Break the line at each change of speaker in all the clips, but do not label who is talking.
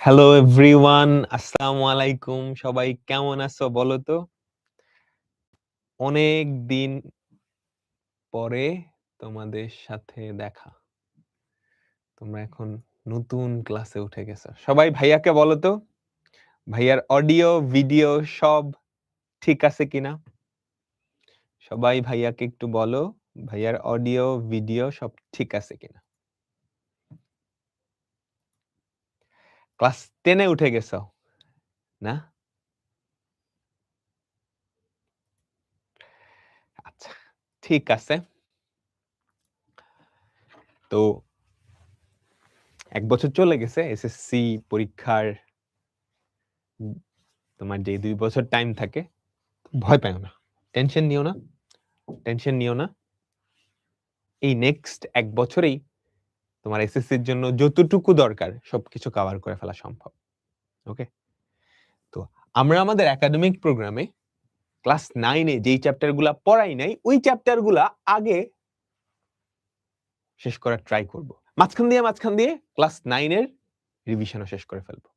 Hello everyone, আসসালামু আলাইকুম। সবাই কেমন আছো বলো তো? অনেক দিন পরে তোমাদের সাথে দেখা। তোমরা এখন নতুন ক্লাসে উঠে গেছো। সবাই ভাইয়াকে বলো তো, ভাইয়ার অডিও, ভিডিও সব ঠিক আছে কিনা? সবাই ভাইয়াকে একটু বলো, ভাইয়ার অডিও, ভিডিও সব ঠিক আছে কিনা? ক্লাস 10 এ উঠে গেছো, না? আচ্ছা, ঠিক আছে। তো ১ বছর চলে গেছে এসএসসি পরীক্ষার তোমার যে ২ বছর টাইম থাকে, ভয় পাইও না। টেনশন নিও না। টেনশন নিও না। এই নেক্সট ১ বছরেই তোমার এসএসসির জন্য যতটুকু দরকার সবকিছু কভার করে ফেলা সম্ভব। ওকে? তো আমরা আমাদের একাডেমিক প্রোগ্রামে ক্লাস 9 এ যেই চ্যাপ্টার গুলা পড়াই নাই, ওই চ্যাপ্টার গুলা আগে শেষ করার ট্রাই করব। মাঝখান দিয়ে ক্লাস 9 এর রিভিশনও শেষ করে ফেলবো।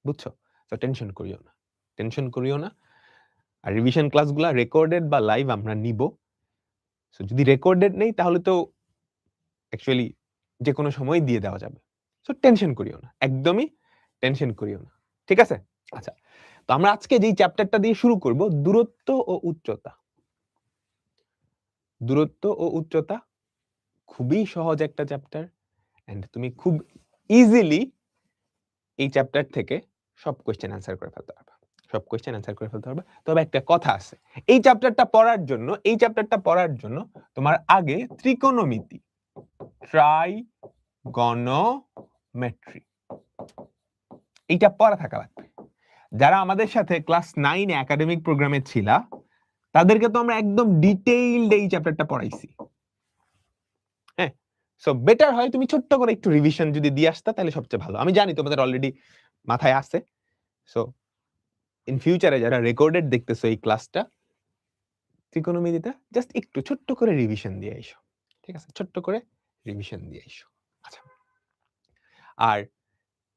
বুঝছো? তো টেনশন করিও না। টেনশন করিও না। আর রিভিশন ক্লাসগুলা রেকর্ডেড বা লাইভ আমরা নিব। সো যদি রেকর্ডেড নেই তাহলে তো অ্যাকচুয়ালি যেকোনো সময় দিয়ে দেওয়া যাবে। সো টেনশন করিও না। একদমই টেনশন করিও না। ঠিক আছে? আচ্ছা। তো আমরা আজকে যেই চ্যাপ্টারটা দিয়ে শুরু করব দূরত্ব ও উচ্চতা। দূরত্ব ও উচ্চতা খুবই সহজ একটা চ্যাপ্টার এন্ড তুমি খুব ইজিলি এই চ্যাপ্টার থেকে সব কোয়েশ্চেন অ্যান্সার করে ফেলতে পারবা। সব কোয়েশ্চেন অ্যান্সার করে ফেলতে পারবা। তবে একটা কথা আছে। এই চ্যাপ্টারটা পড়ার জন্য তোমার আগে ত্রিকোণমিতি, ট্রাইগনোমেট্রি এইটা পড়া থাকা লাগবে। যারা আমাদের সাথে ক্লাস 9 এ একাডেমিক প্রোগ্রামে ছিলা, তাদেরকে তো আমরা একদম ডিটেইলড এই চ্যাপ্টারটা পড়াইছি। হ্যাঁ? সো বেটার হয় তুমি ছোট্ট করে একটু রিভিশন যদি দিয়ে আসতা তাহলে সবচেয়ে ভালো। আমি জানি তোমাদের অলরেডি মাথায় আছে। সো ইন ফিউচারে যারা রেকর্ডেড দেখতেছো এই ক্লাসটা, ত্রিকোণমিতিটা জাস্ট একটু ছোট্ট করে রিভিশন দিয়ে আইসো। ঠিক আছে? ছোট্ট করে রিভিশন দিয়ে আইসো। আচ্ছা। আর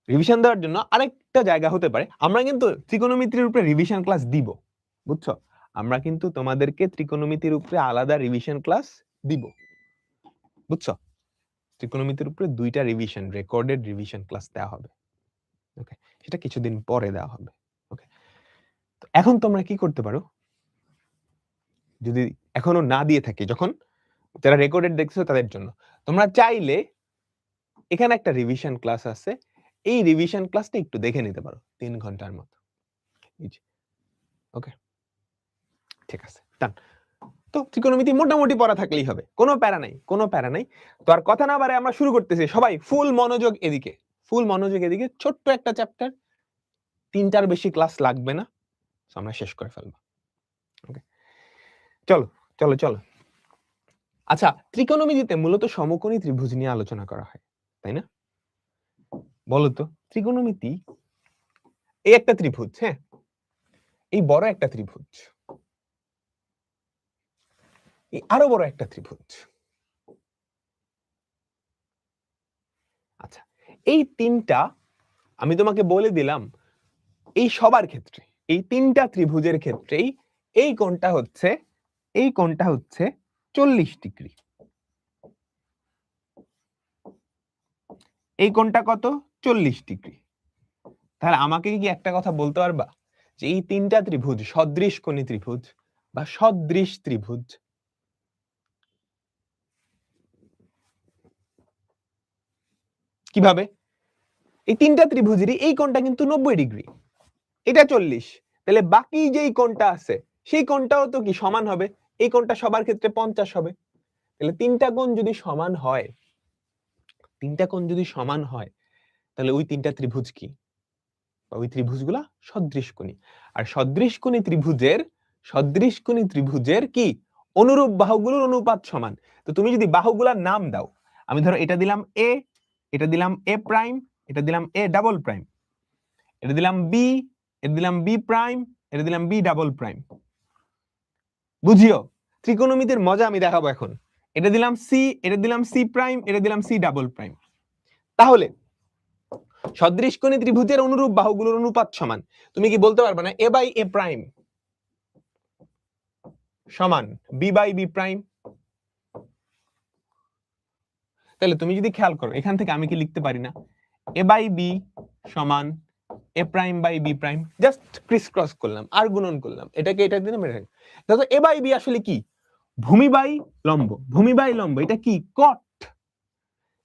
রিভিশন দেওয়ার জন্য আরেকটা জায়গা হতে পারে, আমরা কিন্তু ত্রিকোণমিতির উপরে রিভিশন ক্লাস দিব। বুঝছো? আমরা কিন্তু তোমাদেরকে ত্রিকোণমিতির উপরে আলাদা রিভিশন ক্লাস দিব। বুঝছো? ত্রিকোণমিতির উপরে ২ টা রিভিশন, রেকর্ডেড রিভিশন ক্লাস দেওয়া হবে। ওকে? সেটা কিছুদিন পরে দেওয়া হবে। ওকে? তো এখন তোমরা কি করতে পারো? যদি এখনো না দিয়ে থাকি, যখন যারা রেকর্ডেড দেখছো তাদের জন্য। তোমরা চাইলে এখানে একটা রিভিশন ক্লাস আছে। এই রিভিশন ক্লাসটা একটু দেখে নিতে পারো ৩ ঘন্টার মতো। এই যে। ওকে? ঠিক আছে। ডান। তো ত্রিকোণমিতি মোটামুটি পড়া থাকলেই হবে। কোনো প্যারা নাই, কোনো প্যারা নাই। তো আর কথা না বাড়ায় আমরা শুরু করতেছি। সবাই ফুল মনোযোগ এদিকে। ফুল মনোযোগ এদিকে। ছোট্ট একটা চ্যাপ্টার। ৩ টার বেশি ক্লাস লাগবে না। সো আমরা শেষ করে ফেলব। ওকে? চলো, চলো, চলো। আচ্ছা, ত্রিকোণমিতিতে মূলত সমকোণী ত্রিভুজ নিয়ে আলোচনা করা হয়। তাই না? বলো তো, ত্রিকোণমিতি এই একটা ত্রিভুজ, হ্যাঁ? এই বড় একটা ত্রিভুজ। এই আরো বড় একটা ত্রিভুজ। আচ্ছা, এই ৩ টা আমি তোমাকে বলে দিলাম, এই সবার ক্ষেত্রে, এই ৩ টা ত্রিভুজের ক্ষেত্রেই এই কোণটা হচ্ছে ৪০ ডিগ্রি। এই কোণটা কত? ৪০ ডিগ্রি। তাহলে আমাকে কি একটা কথা বলতে পারবা? যে এই ৩ টা ত্রিভুজ সদৃশকোণী ত্রিভুজ বা সদৃশ ত্রিভুজ। কিভাবে? এই ৩ টা ত্রিভুজেরই এই কোণটা কিন্তু ৯০ ডিগ্রি। এটা ৪০। তাহলে বাকি যেই কোণটা আছে, সেই কোণটাও তো কি সমান হবে? এই কোণটা সবার ক্ষেত্রে ৫০ হবে। তাহলে ৩ টা কোণ যদি সমান হয়, ৩ টা কোণ যদি সমান হয়, তাহলে ওই ৩ টা ত্রিভুজ কি? বা ওই ত্রিভুজগুলা সদৃশকোণী। আর সদৃশকোণী ত্রিভুজের কি? অনুরূপ বাহুগুলোর অনুপাত সমান। তো তুমি যদি বাহুগুলার নাম দাও, আমি ধরো এটা দিলাম A, এটা দিলাম A প্রাইম, এটা দিলাম A ডাবল প্রাইম, এটা দিলাম B, এটা দিলাম B প্রাইম, এটা দিলাম B ডাবল প্রাইম। বুঝিও, ত্রিকোণমিতির মজা আমি দেখাবো এখন। এটা দিলাম C, এটা দিলাম C প্রাইম, এটা দিলাম C ডাবল প্রাইম। তাহলে সদৃশকোণী ত্রিভুজের অনুরূপ বাহুগুলোর অনুপাত সমান। তুমি কি বলতে পারবে না a বাই a প্রাইম সমান b বাই b প্রাইম? তাহলে তুমি যদি খেয়াল করো এখান থেকে আমি কি লিখতে পারি না a বাই b সমান a prime by b prime, just ক্রিস ক্রস করলাম আর গুণন করলাম, এটাকে এটা দিয়ে মেরে রাখি। দেখো a বাই b আসলে কি? ভূমি বাই লম্ব, ভূমি বাই লম্ব, এটা কি? কট।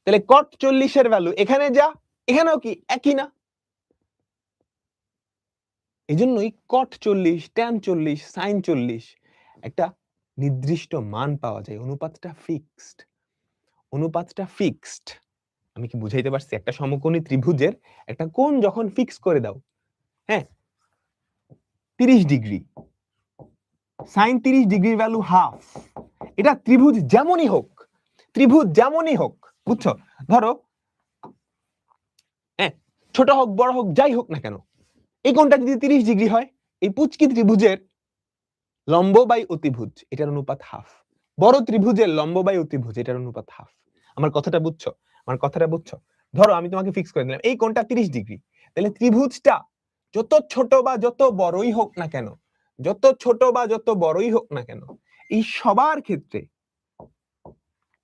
তাহলে কট 40 এর ভ্যালু এখানে যা এখানেও কি একই না? এজন্যই কট 40, ট্যান 40, সাইন 40 একটা নির্দিষ্ট মান পাওয়া যায়। অনুপাতটা ফিক্সড, অনুপাতটা ফিক্সড। আমি কি বুঝাইতে পারছি? একটা সমকোণী ত্রিভুজের একটা কোণ যখন ফিক্স করে দাও, হ্যাঁ 30 ডিগ্রি, সাইন 30 ডিগ্রির ভ্যালু হাফ, এটা ত্রিভুজ যেমনই হোক, ত্রিভুজ যেমনই হোক, বুঝছো? ধরো হ্যাঁ ছোট হোক বড় হোক যাই হোক না কেন, এই কোণটা যদি 30 ডিগ্রি হয়, এই পুচকি ত্রিভুজের লম্ব বাই অতিভুজ এটার অনুপাত হাফ, বড় ত্রিভুজের লম্ব বাই অতিভুজ এটার অনুপাত হাফ। আমার কথাটা বুঝছো? আমার কথাটা বুঝছো? ধরো আমি তোমাকে ফিক্স করে দিলাম এই কোণটা 30 ডিগ্রি, তাহলে ত্রিভুজটা যত ছোট বা যত বড়ই হোক না কেন, যত ছোট বা যত বড়ই হোক না কেন, এই সবার ক্ষেত্রে,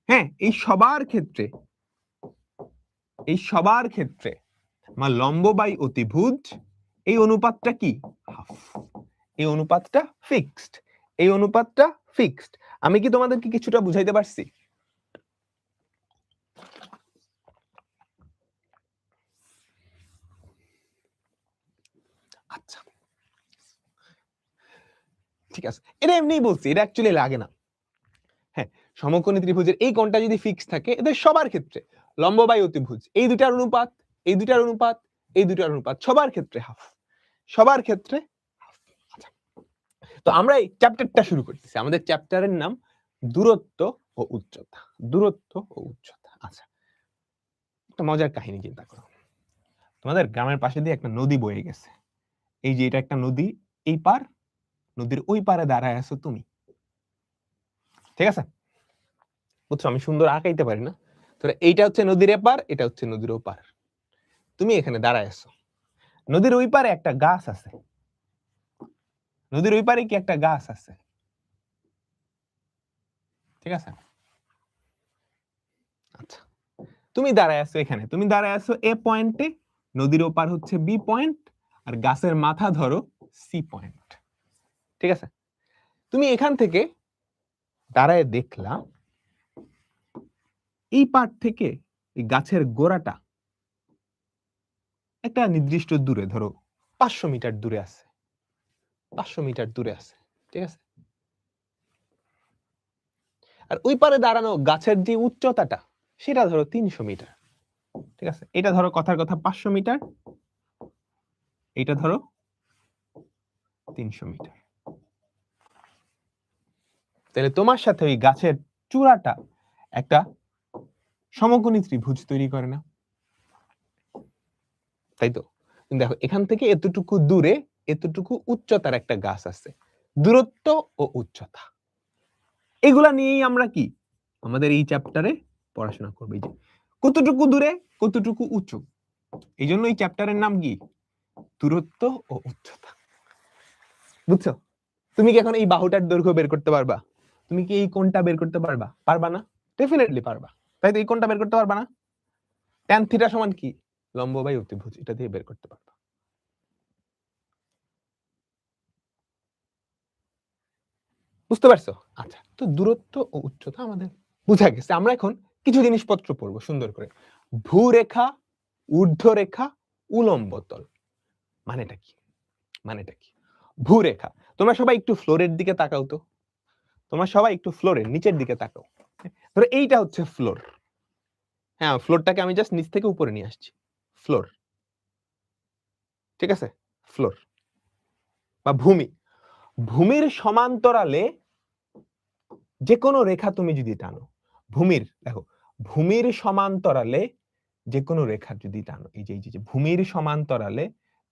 হ্যাঁ এই সবার ক্ষেত্রে, এই সবার ক্ষেত্রে আমার লম্ব বাই অতিভুজ এই অনুপাতটা কি? হাফ। এই অনুপাতটা ফিক্সড, এই অনুপাতটা ফিক্সড। আমি কি তোমাদেরকে কিছুটা বুঝাইতে পারছি? আচ্ছা ঠিক আছে, এটা এমনিই বলছি, এটা অ্যাকচুয়ালি লাগে না। হ্যাঁ সমকোণী ত্রিভুজের এই কোণটা যদি ফিক্স থাকে, এদের সবার ক্ষেত্রে লম্ব বাই অতিভুজ এই দুটার অনুপাত, এই দুটার অনুপাত, এই দুটার অনুপাত সবার ক্ষেত্রে হাফ, সবার ক্ষেত্রে হাফ। আচ্ছা তো আমরা এই চ্যাপ্টারটা শুরু করতেছি। আমাদের চ্যাপ্টারের নাম দূরত্ব ও উচ্চতা, দূরত্ব ও উচ্চতা। আচ্ছা একটা মজার কাহিনী চিন্তা করো। তোমাদের গ্রামের পাশে দিয়ে একটা নদী বয়ে গেছে, এই যে এটা একটা নদী, এই পার, নদীর ওই পারে দাঁড়ায় আছো তুমি, ঠিক আছে? বুঝছো আমি সুন্দর আঁকাইতে পারি না, তো এইটা হচ্ছে নদীর এপার, এটা হচ্ছে নদীর ওপার, তুমি এখানে দাঁড়ায় আছো। নদীর ওই পারে একটা গাছ আছে, নদীর ওই পারে কি একটা গাছ আছে, ঠিক আছে? আচ্ছা তুমি দাঁড়ায় আছো এখানে, তুমি দাঁড়ায় আছো এ পয়েন্টে, নদীর ওপার হচ্ছে বি পয়েন্ট, আর গাছের মাথা ধরো সি পয়েন্ট, ঠিক আছে? তুমি এখান থেকে দাঁড়ায় দেখলা এই পার থেকে এই গাছের গোড়াটা একটা নির্দিষ্ট দূরে, ধরো 500 মিটার দূরে আছে, 500 মিটার দূরে আছে, ঠিক আছে? আর ওই পারে দাঁড়ানো গাছের যে উচ্চতাটা সেটা ধরো 300 মিটার, ঠিক আছে? এটা ধরো কথার কথা 500 মিটার, এটা ধরো 300 মিটার। তাহলে তোমার সাথে ওই গাছের চূড়াটা একটা সমকোণী ত্রিভুজ তৈরি করে না? তাই তো? দেখো এখান থেকে এতটুকু দূরে এতটুকু উচ্চতার একটা গাছ আছে, দূরত্ব ও উচ্চতা এগুলা নিয়েই আমরা কি আমাদের এই চ্যাপ্টারে পড়াশোনা করব। এই যে কতটুকু দূরে কতটুকু উঁচু, এই জন্য এই চ্যাপ্টারের নাম কি? দূরত্ব ও উচ্চতা। বুঝছো? তুমি কি এখন এই বাহুটার দৈর্ঘ্য বের করতে পারবা? তুমি কি এই কোণটা বের করতে পারবা? পারবা না? ডেফিনেটলি পারবা, তাই তো? এই কোণটা বের করতে পারবা না? ট্যান থিটা সমান কি? লম্ব বাই অতিভুজ, এটা দিয়ে বের করতে পারবা। বুঝতে পারছো? আচ্ছা তো দূরত্ব ও উচ্চতা আমাদের বুঝা গেছে। আমরা এখন কিছু জিনিসপত্র পড়বো সুন্দর করে। ভূরেখা, ঊর্ধ্বরেখা, উলম্ব তল মানেটা কি? মানেটা কি? ভূরেখা, তোমরা সবাই একটু ফ্লোরের দিকে তাকাও তো, তোমরা সবাই একটু ফ্লোরের নিচের দিকে তাকাও। ধরো এইটা হচ্ছে ফ্লোর, হ্যাঁ ফ্লোরটাকে আমি জাস্ট নিচ থেকে উপরে নিয়ে আসছি, ফ্লোর, ঠিক আছে? ফ্লোর বা ভূমি, ভূমির সমান্তরালে যে কোনো রেখা তুমি যদি টানো, ভূমির দেখো ভূমির সমান্তরালে যে কোনো রেখা যদি টানো, এই যে ভূমির সমান্তরালে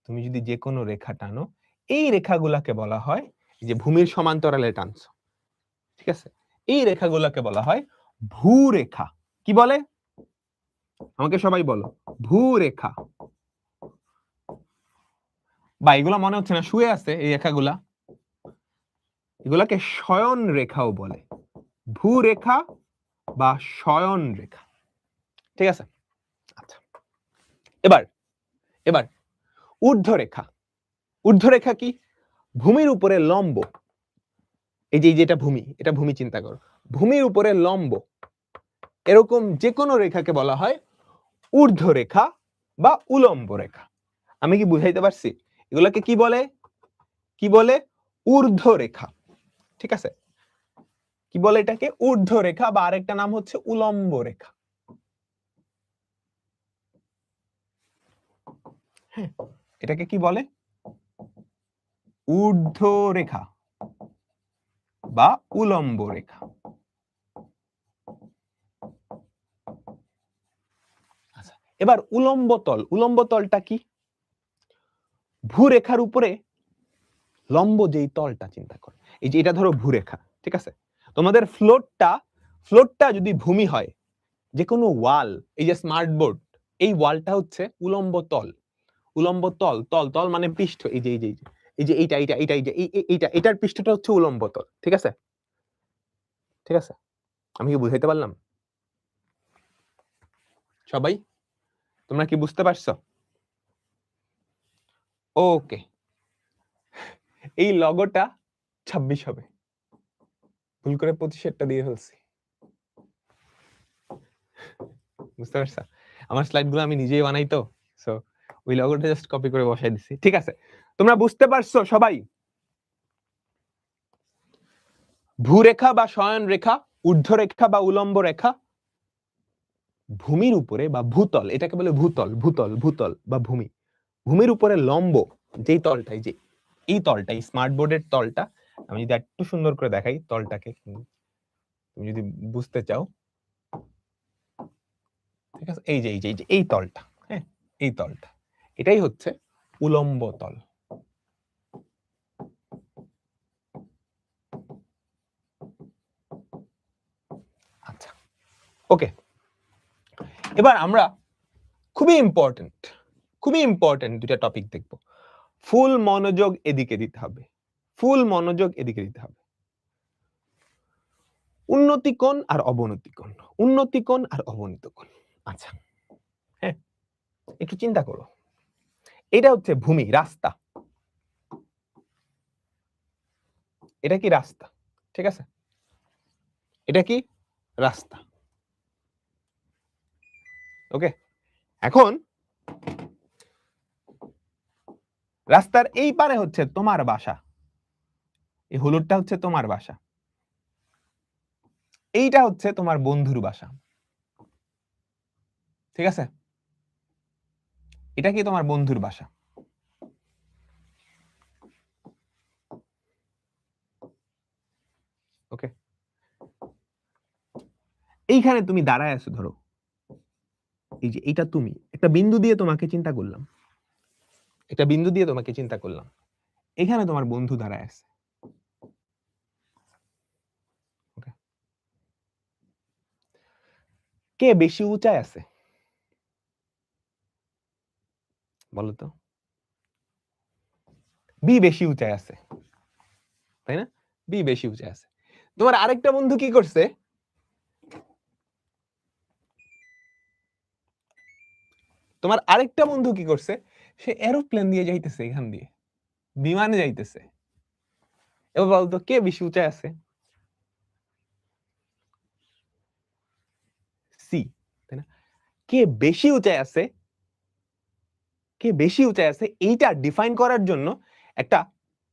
তুমি যদি যে কোনো রেখা টানো, এই রেখাগুলাকে বলা হয়, যে ভূমির সমান্তরালে টানছো, ঠিক আছে? এই রেখাগুলোকে বলা হয় ভূরেখা। কি বলে? আমাকে সবাই বলো, ভূরেখা। বা এগুলা মনে হচ্ছে না শুয়ে আছে এই রেখাগুলা, এগুলাকে শয়ন রেখাও বলে, ভূরেখা বা শয়ন রেখা। ঠিক আছে, আচ্ছা এবার এবার ঊর্ধ্বরেখা। ঊর্ধ্বরেখা কি? ভূমির উপরে লম্ব। এই যে যেটা ভূমি, এটা ভূমি চিন্তা করো, ভূমির উপরে লম্ব এরকম যে কোনো রেখাকে বলা হয় ঊর্ধ্বরেখা বা উলম্ব রেখা। আমি কি বুঝাইতে পারছি? এগুলাকে কি বলে? কি বলে? ঊর্ধ্বরেখা। ঠিক আছে, কি বলে এটাকে? ঊর্ধ্বরেখা বা আরেকটা নাম হচ্ছে উলম্ব রেখা। হ্যাঁ, এটাকে কি বলে? ঊর্ধ্বরেখা বা উলম্ব রেখা। আচ্ছা, এবার উলম্ব তল। উলম্ব তলটা কি? ভূরেখার উপরে লম্ব যেই তলটা চিন্তা করো, এই যে এটা ধরো ভূরেখা, ঠিক আছে? তোমাদের ফ্লোরটা যদি ভূমি হয়, যে কোনো ওয়াল, এই যে স্মার্ট বোর্ড, এই ওয়ালটা হচ্ছে উলম্ব তল। উলম্ব তল, তল তল মানে পৃষ্ঠ, এই যে এই যে এই যে এইটা এইটা এইটা এই যে এইটা এটার পৃষ্ঠটা হচ্ছে উলম্ব তল। ঠিক আছে, ঠিক আছে, আমি কি বুঝাইতে পারলাম? সবাই তোমরা কি বুঝতে পারছো? ওকে, এই লগোটা 26 হবে, ভুল করে 25 দিয়ে ফেলছি। বুঝতে পারছো? আমার স্লাইডগুলো আমি নিজেই বানাই তো, সো ওই লগোটা জাস্ট কপি করে বসাই দিছি। ঠিক আছে, তোমরা বুঝতে পারছো সবাই? ভূরেখা বা শয়ন রেখা, ঊর্ধ্বরেখা বা উলম্ব রেখা, ভূমির উপরে বা ভূতল, এটাকে বলে ভূতল, ভূতল ভূতল বা ভূমি, ভূমির উপরে লম্ব যেই তলটাই, যে এই তলটা, এই স্মার্ট বোর্ডের তলটা, আমি যদি একটু সুন্দর করে দেখাই তলটাকে, তুমি যদি বুঝতে চাও, ঠিক আছে, এই যে এই যে এই যে এই তলটা, হ্যাঁ এই তলটা, এটাই হচ্ছে উলম্ব তল। আচ্ছা, ওকে, এবার আমরা খুবই ইম্পর্টেন্ট দুটা টপিক দেখব। ফুল মনোযোগ এদিকে দিতে হবে, ফুল মনোযোগ এদিকে দিতে হবে। উন্নতি কোণ আর অবনতি কোণ, উন্নতি কোণ আর অবনতি কোণ। আচ্ছা, হ্যাঁ একটু চিন্তা করো, এটা হচ্ছে ভূমি, রাস্তা, এটা কি রাস্তা? ঠিক আছে, এটা কি রাস্তা? ওকে, এখন রাস্তার এই পারে হচ্ছে তোমার বাসা, এই হলুদটা হচ্ছে তোমার বাসা, এইটা হচ্ছে তোমার বন্ধুর বাসা। ঠিক আছে, এটা কি তোমার বন্ধুর বাসা? ওকে, এইখানে তুমি দাঁড়ায় আছো, ধরো এই যে এটা তুমি একটা বিন্দু দিয়ে তোমাকে চিন্তা করলাম, একটা বিন্দু দিয়ে তোমাকে চিন্তা করলাম, এখানে তোমার বন্ধু দাঁড়ায় আছে। ওকে, কে বেশি উঁচায় আছে বলো তো? বি বেশি উঁচায় আছে, তাই না? বি বেশি উঁচায় আছে। তোমার আরেকটা বন্ধু কি করছে? তোমার আরেকটা বন্ধু কি করছে? সে এরোপ্লেন দিয়ে যাইতেছে, এখান দিয়ে বিমানে যাইতেছে। এবার বলতো কে বেশি উঁচায় আছে? সি, তাই না? কে বেশি উঁচায় আছে, কে বেশি উঁচায় আছে এইটা ডিফাইন করার জন্য একটা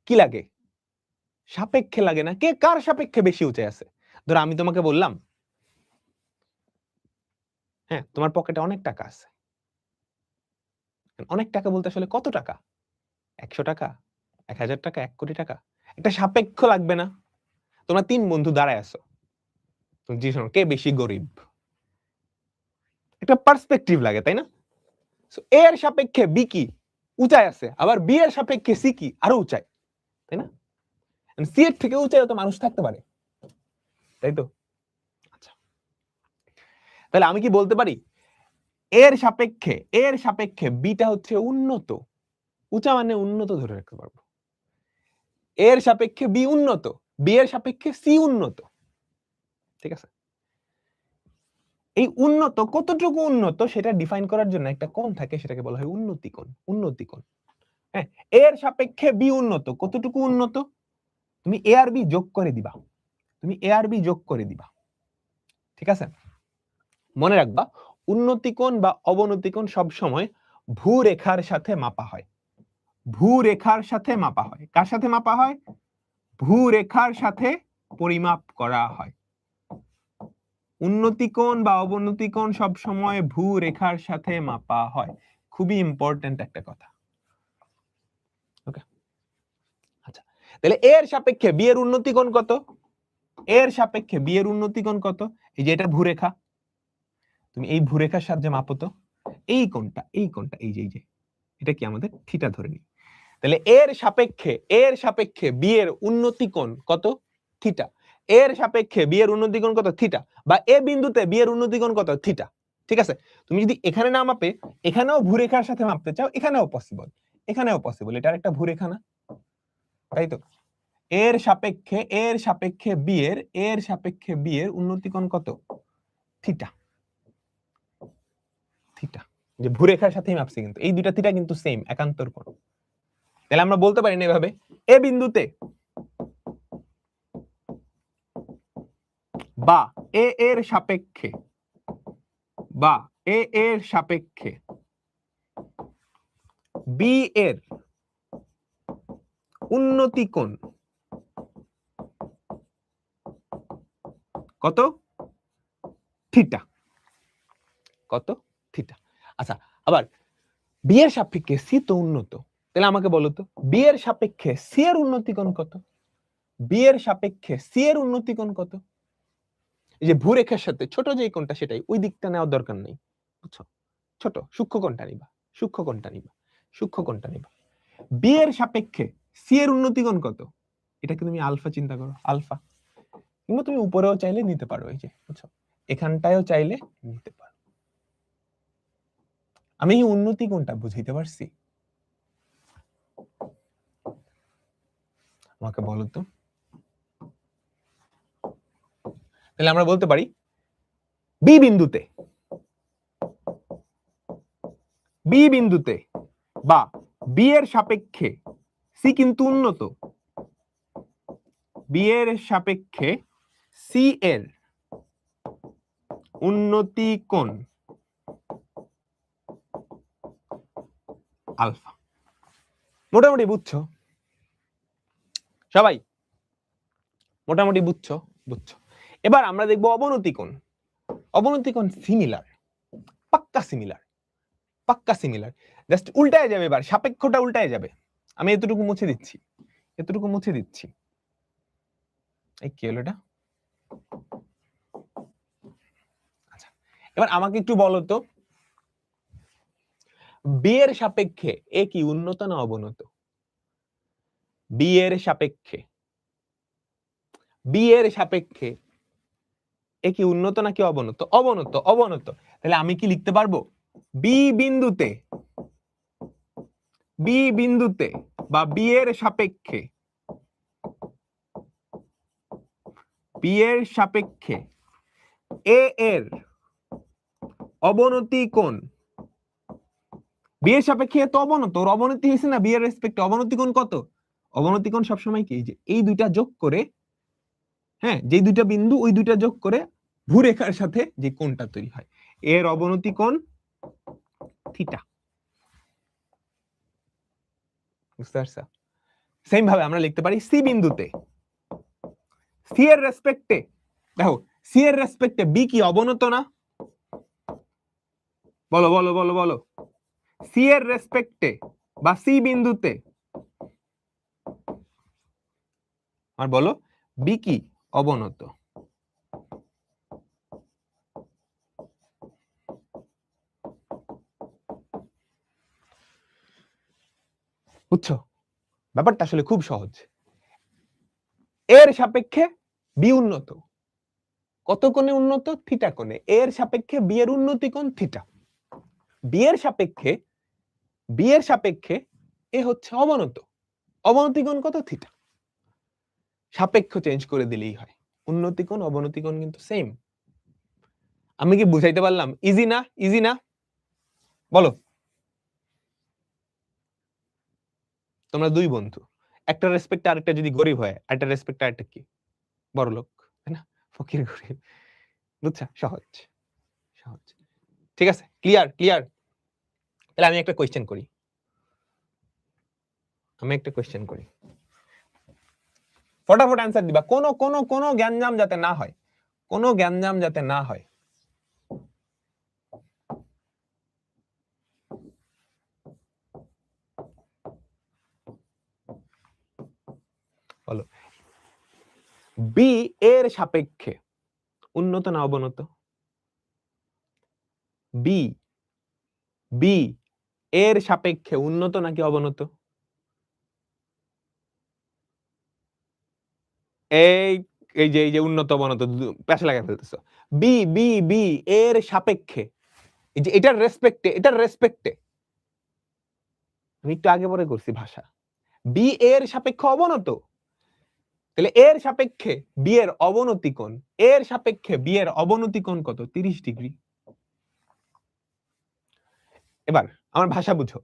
কি লাগে? সাপেক্ষে লাগে না? কে কার সাপেক্ষে বেশি উঁচায় আছে? ধরো আমি তোমাকে বললাম, হ্যাঁ তোমার পকেটে অনেক টাকা আছে। অনেক টাকা বলতে আসলে কত টাকা? 100 টাকা, 1000 টাকা, 1 কোটি টাকা? একটা সাপেক্ষ লাগবে না? তোমরা 3 বন্ধু দাঁড়ায় আছো, তুমি জিজ্ঞেস করো কে বেশি গরিব? একটা পার্সপেক্টিভ লাগে, তাই না? সো এ এর সাপেক্ষে বি কি উঁচায় আছে, আবার বি এর সাপেক্ষে সি কি আরো উঁচায়, তাই না? সি এর থেকে উঁচায় তো মানুষ থাকতে পারে, তাই তো? আচ্ছা, তাহলে আমি কি বলতে পারি এর সাপেক্ষে বিটা হচ্ছে উন্নত, উঁচা মানে উন্নত ধরে রাখতে পারবো। এর সাপেক্ষে বি উন্নত, বি এর সাপেক্ষে সি উন্নত। ঠিক আছে? এই উন্নত কতটুকু উন্নত সেটা ডিফাইন করার জন্য একটা কোণ থাকে, সেটাকে বলা হয় উন্নতি কোণ। উন্নতি কোণ। হ্যাঁ, এর সাপেক্ষে বি উন্নত, কতটুকু উন্নত? তুমি এ আর বি যোগ করে দিবা। তুমি এ আর বি যোগ করে দিবা। ঠিক আছে? মনে রাখবা, উন্নতি কোণ বা অবনতি কোণ সব সময় ভূরেখার সাথে মাপা হয়। ভূরেখার সাথে মাপা হয়। কার সাথে মাপা হয়? ভূরেখার সাথে পরিমাপ করা হয়। উন্নতি কোণ বা অবনতি কোণ সব সময় ভূরেখার সাথে মাপা হয়। খুবই ইম্পর্টেন্ট একটা কথা। ওকে, আচ্ছা, তাহলে এর সাপেক্ষে বি এর উন্নতি কোণ কত? এর সাপেক্ষে বি এর উন্নতি কোণ কত? এই যে এটা ভূরেখা, তুমি এই ভূরেখার সাহায্যে মাপো তো এই কোণটা, এই কোণটা, এই যে এটা কি আমাদের থিটা ধরে নিই। তাহলে এর সাপেক্ষে বি এর উন্নতি কোণ কত? থিটা। এর সাপেক্ষে বি এর উন্নতি কোণ কত? থিটা। বা এ বিন্দুতে বি এর উন্নতি কোণ কত? থিটা। ঠিক আছে? তুমি যদি এখানে না মাপে এখানেও ভূরেখার সাথে মাপতে চাও, এখানেও পসিবল, এখানেও পসিবল। এটা একটা ভূরেখা না? তাই তো? এর সাপেক্ষে বি এর উন্নতি কোণ কত? থিটা। থিটা, যে ভূরেখার সাথেই মাপছি, কিন্তু এই দুইটা থিটা কিন্তু সেম, একান্তর কোণ। তাহলে আমরা বলতে পারি না এভাবে, এ বিন্দুতে বা এ এর সাপেক্ষে বি এর উন্নতি কোণ কত? থিটা। কত? থিটা। আচ্ছা, আবার বি এর সাপেক্ষে সি তো উন্নত, তাহলে আমাকে বলো তো বি এর সাপেক্ষে সি এর উন্নতি কোণ কত? বি এর সাপেক্ষে সি এর উন্নতি কোণ কত? এই যে ভূরেখার সাথে ছোট যে কোণটা, সেটাই, ওই দিকটা নেওয়ার দরকার নেই, বুঝছো? ছোট সূক্ষ্ম কোণটা নিবা, সূক্ষ্ম কোণটা নিবা, সূক্ষ্ম কোণটা নিবা। বি এর সাপেক্ষে সি এর উন্নতি কোণ কত? এটাকে তুমি আলফা চিন্তা করো, আলফা। কিংবা তুমি উপরেও চাইলে নিতে পারো, এই যে বুঝছো, এখানটায়ও চাইলে নিতে পারো। আমি এই উন্নতি কোণটা বুঝাইতে পারছি? আমাকে বলো তো। তাহলে আমরা বলতে পারি বি বিন্দুতে বা বি এর সাপেক্ষে সি কিন্তু উন্নত, বি এর সাপেক্ষে সি এর উন্নতি কোণ আলফা। মোটামুটি বুঝছো সবাই? মোটামুটি বুঝছো? বুঝছো। এবার আমরা দেখব অবনতি কোণ। অবনতি কোণ সিমিলার, পাক্কা সিমিলার, পাক্কা সিমিলার। জাস্ট উল্টায় যাবে, এবার সাপেক্ষটা উল্টায় যাবে। আমি এতটুকু মুছে দিচ্ছি, এতটুকু মুছে দিচ্ছি। এই কি হলো এটা? আচ্ছা, এবার আমাকে একটু বলো তো, বি এর সাপেক্ষে এ কি উন্নত না অবনত? বি এর সাপেক্ষে এ কি উন্নত নাকি অবনত? অবনত, অবনত। তাহলে আমি কি লিখতে পারবো বি বিন্দুতে বা বি এর সাপেক্ষে এ এর অবনতি কোণ, বি এর সাপেক্ষে তো অবনত, ওর অবনতি হয়েছে না বি এর রেসপেক্টে, অবনতি কোণ কত? অবনতি কোণ সবসময় কি, যে এই দুইটা যোগ করে, হ্যাঁ, যে দুইটা বিন্দু ওই দুইটা যোগ করে ভূরেখার সাথে যে কোণটা তৈরি হয়, এর অবনতি কোণ থিটা। বুঝতে পারছো? সেম ভাবে আমরা লিখতে পারি সি বিন্দুতে, সি এর রেসপেক্টে, দেখো সি এর রেসপেক্টে বি কি অবনত না? বলো বলো বলো বলো, সি এর রেসপেক্টে বা সি বিন্দুতে আর বলো বি কি অবনত? বুঝছো? ব্যাপারটা আসলে খুব সহজ। এর সাপেক্ষে বি উন্নত, কত কোণে উন্নত? থিটা কোণে। এর সাপেক্ষে বি এর উন্নতি কোণ থিটা। বি এর সাপেক্ষে এ হচ্ছে অবনত। অবনতি কোণ কত? থিটা। সাপেক্ষ চেঞ্জ করে দিলেই হয়। উন্নতি কোণ অবনতি কোণ কিন্তু সেম। আমি কি বুঝাইতে পারলাম? ইজি না? ইজি না? বলো। তোমরা দুই বন্ধু, একটা রেসপেক্টে আরেকটা যদি গরিব হয়, আরেকটা রেসপেক্টে আরেকটা কি বড়লোক, তাই না? ফকির গরিব, বুঝছা? সহজ সহজ। ঠিক আছে, ক্লিয়ার ক্লিয়ার। তাহলে আমি একটা কোয়েশ্চেন করি, ফটাফট অ্যান্সার দিবা। কোন জ্ঞানজাম যাতে না হয়, কোন জ্ঞানজাম যাতে না হয়। বলো, বি এর সাপেক্ষে উন্নত না অবনত? বি বি এর সাপেক্ষে উন্নত নাকি অবনত? এই এই যে উন্নত অবনত পেশা লাগাই ফেলতেছো। বি বি বি এর সাপেক্ষে, এই যে এটার রেসপেক্টে আমি একটু আগে পরে করছি ভাষা। বি এর সাপেক্ষে অবনত, তাহলে এর সাপেক্ষে বি এর অবনতি কোণ, এর সাপেক্ষে বি এর অবনতি কোণ কত? 30 ডিগ্রি। এবার আমার ভাষা বুঝো।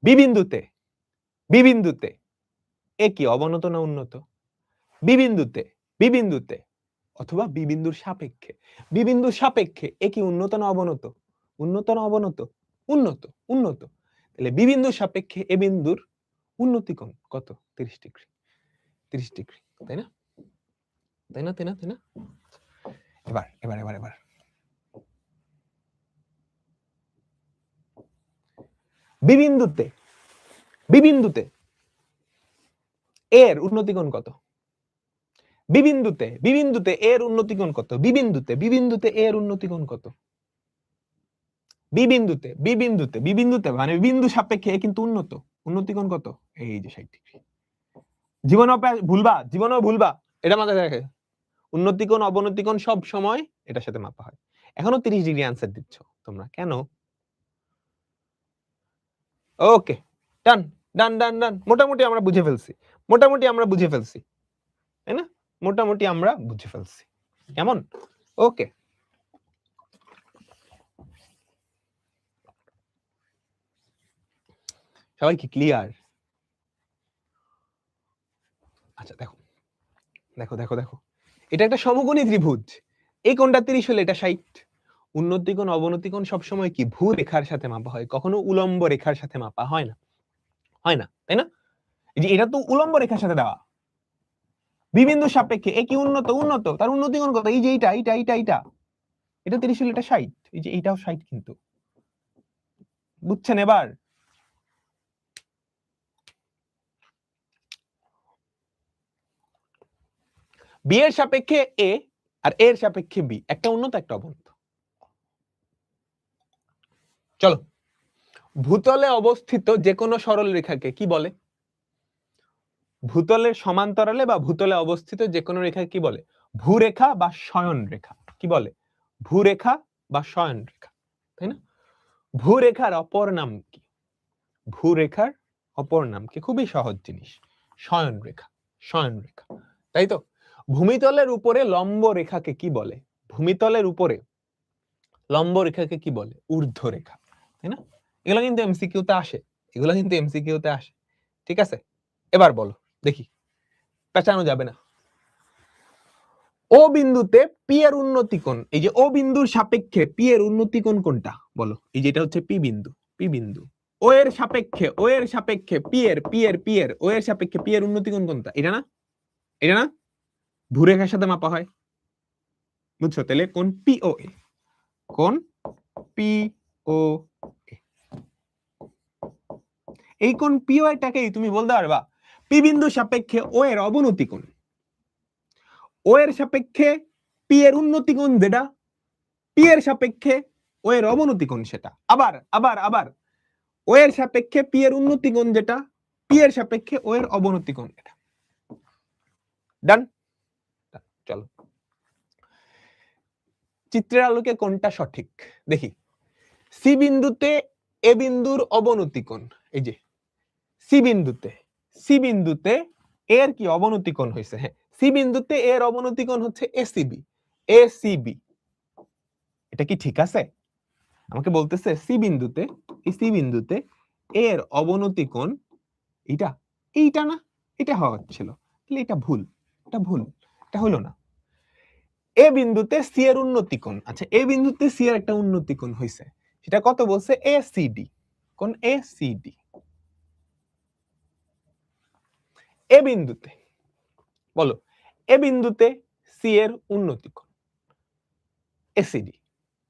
বি বিন্দুতে এ কি অবনত না উন্নত? বি বিন্দুতে অথবা বি বিন্দুর সাপেক্ষে, বি বিন্দুর সাপেক্ষে এ কি উন্নত না অবনত? উন্নত না অবনত? উন্নত, উন্নত। তাহলে বি বিন্দুর সাপেক্ষে এ বিন্দুর উন্নতি কোণ কত? 30 ডিগ্রি। 30 ডিগ্রি, তাই না? তাই না? তাই না? তাই না? এবার এবার এবার এবার বি বিন্দুতে এর উন্নতি কোণ কত? বি বিন্দুতে এর উন্নতি কোণ কত? বি বিন্দুতে এর উন্নতি কোণ কত? বি বিন্দুতে মানে বিন্দু সাপেক্ষে এ কিন্তু উন্নত, উন্নতি কোণ কত? এই যে 60 ডিগ্রি। জীবনেও ভুলবা, এটা মাথায় রাখে। উন্নতি কোণ অবনতি কোণ সব সময় এটার সাথে মাপা হয়। এখনো 30 ডিগ্রি অ্যান্সার দিচ্ছ তোমরা কেন? ওকে, ডান ডান ডান ডান। মোটামুটি আমরা বুঝে ফেলছি, তাই না? মোটামুটি আমরা বুঝে ফেলছি। কেমন? ওকে, সবাই কি ক্লিয়ার? আচ্ছা দেখো দেখো দেখো দেখো, এটা একটা সমকোণী ত্রিভুজ। এই কোণটা 30 হলে এটা 60। উন্নতি কোণ অবনতি কোণ সবসময় কি ভূ রেখার সাথে মাপা হয়, কখনো উলম্ব রেখার সাথে মাপা হয় না, হয় না, তাই না? এই যে এটা তো উলম্ব রেখার সাথে দেওয়া, বিভিন্ন সাপেক্ষে এ কি উন্নত, তার উন্নতি কোণ কত? এই যে এটা 30 হলে এটা 60, এই যে এইটাও 60 কিন্তু, বুঝছেন এবার? বি এর সাপেক্ষে এ আর এর সাপেক্ষে বি, একটা উন্নত একটা অবনত। চলো, ভূতলে অবস্থিত যে কোনো সরল রেখাকে কি বলে? ভূতলের সমান্তরালে বা ভূতলে অবস্থিত যে কোনো রেখাকে কি বলে? ভূরেখা বা শয়ন রেখা। কি বলে? ভূরেখা বা শয়ন রেখা, তাই না? ভূরেখার অপর নাম কি? ভূরেখার অপর নাম কি? খুবই সহজ জিনিস, শয়ন রেখা। শয়ন রেখা, তাই তো? ভূমিতলের উপরে লম্ব রেখাকে কি বলে? ভূমিতলের উপরে লম্ব রেখাকে কি বলে? ঊর্ধ্ব রেখা, তাই না? এগুলো কিন্তু এমসিকিউতে আসে, ঠিক আছে? এবার বলো দেখি, পেঁচানো যাবে না। ও বিন্দুতে পি এর উন্নতি কোণ, এই যে ও বিন্দুর সাপেক্ষে পি এর উন্নতি কোণ কোনটা? বলো। এই যে এটা হচ্ছে পি বিন্দু। ও এর সাপেক্ষে পি এর ও এর সাপেক্ষে পি এর উন্নতি কোণ কোনটা? এটা না? ভূরেখার সাথে মাপা হয়, বুঝছো? তাহলে কোণ পিও এ, কোণ পিও এ। এই কোণ পিও এটাকেই তুমি বলতে পারবা পি বিন্দুর সাপেক্ষে ও এর অবনতি কোণ, ও এর সাপেক্ষে পি এর উন্নতি কোণ যেটা, পি এর সাপেক্ষে ও এর অবনতি কোণ সেটা। আবার আবার আবার ও এর সাপেক্ষে পি এর উন্নতি কোণ যেটা, পি এর সাপেক্ষে ও এর অবনতি কোণ এটা। ডান? চলো, চিত্রের আলোকে কোনটা সঠিক দেখি। সি বিন্দুতে এ বিন্দুর অবনতি কোণ, এই যে সি বিন্দুতে এর কি অবনতি কোণ হয়েছে? হ্যাঁ, সি বিন্দুতে এর অবনতি কোণ হচ্ছে এসিবি। এটা কি ঠিক আছে? আমাকে বলতেছে সি বিন্দুতে এর অবনতি কোণ এইটা না, এটা হওয়া ছিল, তাহলে এটা ভুল, এটা হলো না। এ বিন্দুতে সি এর উন্নতি কোণ, আচ্ছা এ বিন্দুতে সি এর একটা উন্নতি কোণ হয়েছে, সেটা কত বলছে? এসিডি, কোণ এসিডি। এ বিন্দুতে বলো, এ বিন্দুতে সি এর উন্নতি কোণ এসিডি,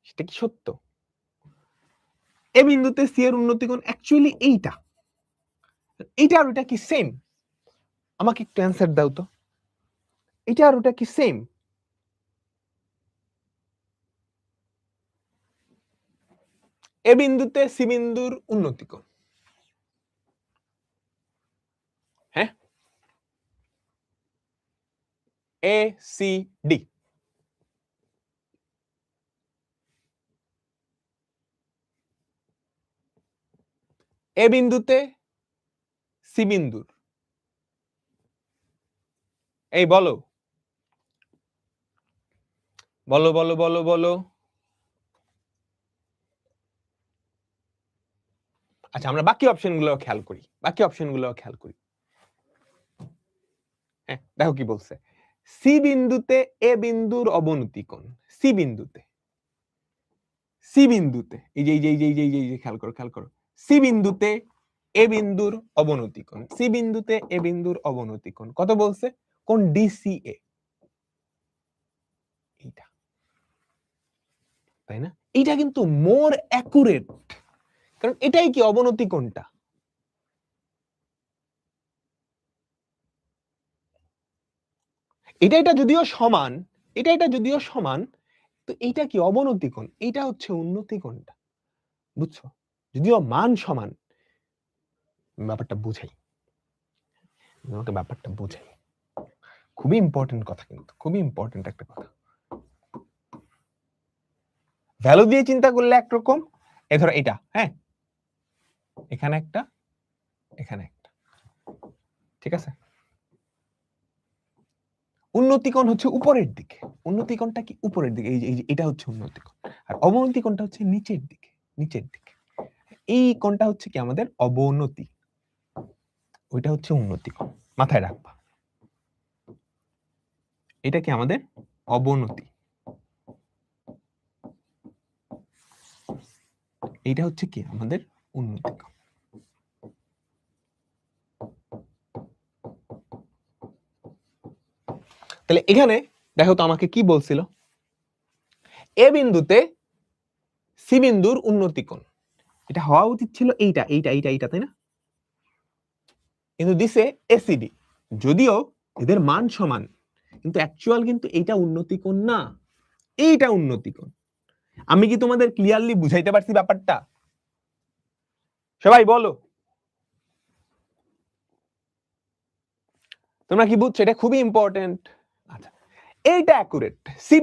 সেটা কি সত্য? এ বিন্দুতে সি এর উন্নতি কোণ অ্যাকচুয়ালি এইটা আর ওটা কি সেম? আমাকে একটু অ্যান্সার দাও তো, এটা আর ওটা কি সেম? এ বিন্দুতে সি বিন্দুর উন্নতি কোণ, হ্যাঁ, এ সি ডি। এ বিন্দুতে সি বিন্দুর, এই বলো বলো বলো বলো বলো। আচ্ছা আমরা বাকি অপশনগুলো খেয়াল করি, হ্যাঁ দেখো কি বলছে, সি বিন্দুতে এ বিন্দুর অবনতি কোণ, সি বিন্দুতে এই যে খেয়াল করো সি বিন্দুতে এ বিন্দুর অবনতি কোণ, সি বিন্দুতে এ বিন্দুর অবনতি কোণ কত বলছে? কোণ ডিসিএ, এইটা, তাই না? এইটা কিন্তু মোর অ্যাকুরেট, কারণ এটাই কি অবনতি কোণটা। এটা যদিও সমান, এটা যদিও সমান, তো এইটা কি অবনতি কোণ, এইটা হচ্ছে উন্নতি কোণটা, বুঝছো? যদিও মান সমান, ব্যাপারটা বুঝাই, তোমাকে ব্যাপারটা বুঝাই, খুবই ইম্পর্টেন্ট কথা, কিন্তু খুবই ইম্পর্টেন্ট একটা কথা। ভ্যালু দিয়ে চিন্তা করলে একরকম, এ ধরো এটা, হ্যাঁ এখানে একটা, এখানে একটা, ঠিক আছে? উন্নতি কোণ হচ্ছে উপরের দিকে, উন্নতি কোণটা কি উপরের দিকে, এই যে এটা হচ্ছে উন্নতি কোণ, আর অবনতি কোণটা হচ্ছে নিচের দিকে, এই কোণটা হচ্ছে কি আমাদের অবনতি, ওইটা হচ্ছে উন্নতি কোণ, মাথায় রাখবা। এটা কি আমাদের অবনতি, এইটা হচ্ছে কি আমাদের উন্নতি কোণ। তাহলে এখানে দেখো তো আমাকে কি বলছিল, এ বিন্দুতে সি বিন্দুর উন্নতি কোণ, এটা হওয়া উচিত ছিল এইটা, তাই না? কিন্তু দিছে এসিডি, যদিও এদের মান সমান, কিন্তু অ্যাকচুয়াল কিন্তু এইটা উন্নতি কোণ না, এইটা উন্নতি কোণ। আমি কি তোমাদের ক্লিয়ারলি বুঝাইতে পারছি ব্যাপারটা? সবাই বলো তোমরা কি বুঝছো, এটা খুবই ইম্পর্টেন্ট। আচ্ছা এইটা অ্যাকুরেট, সি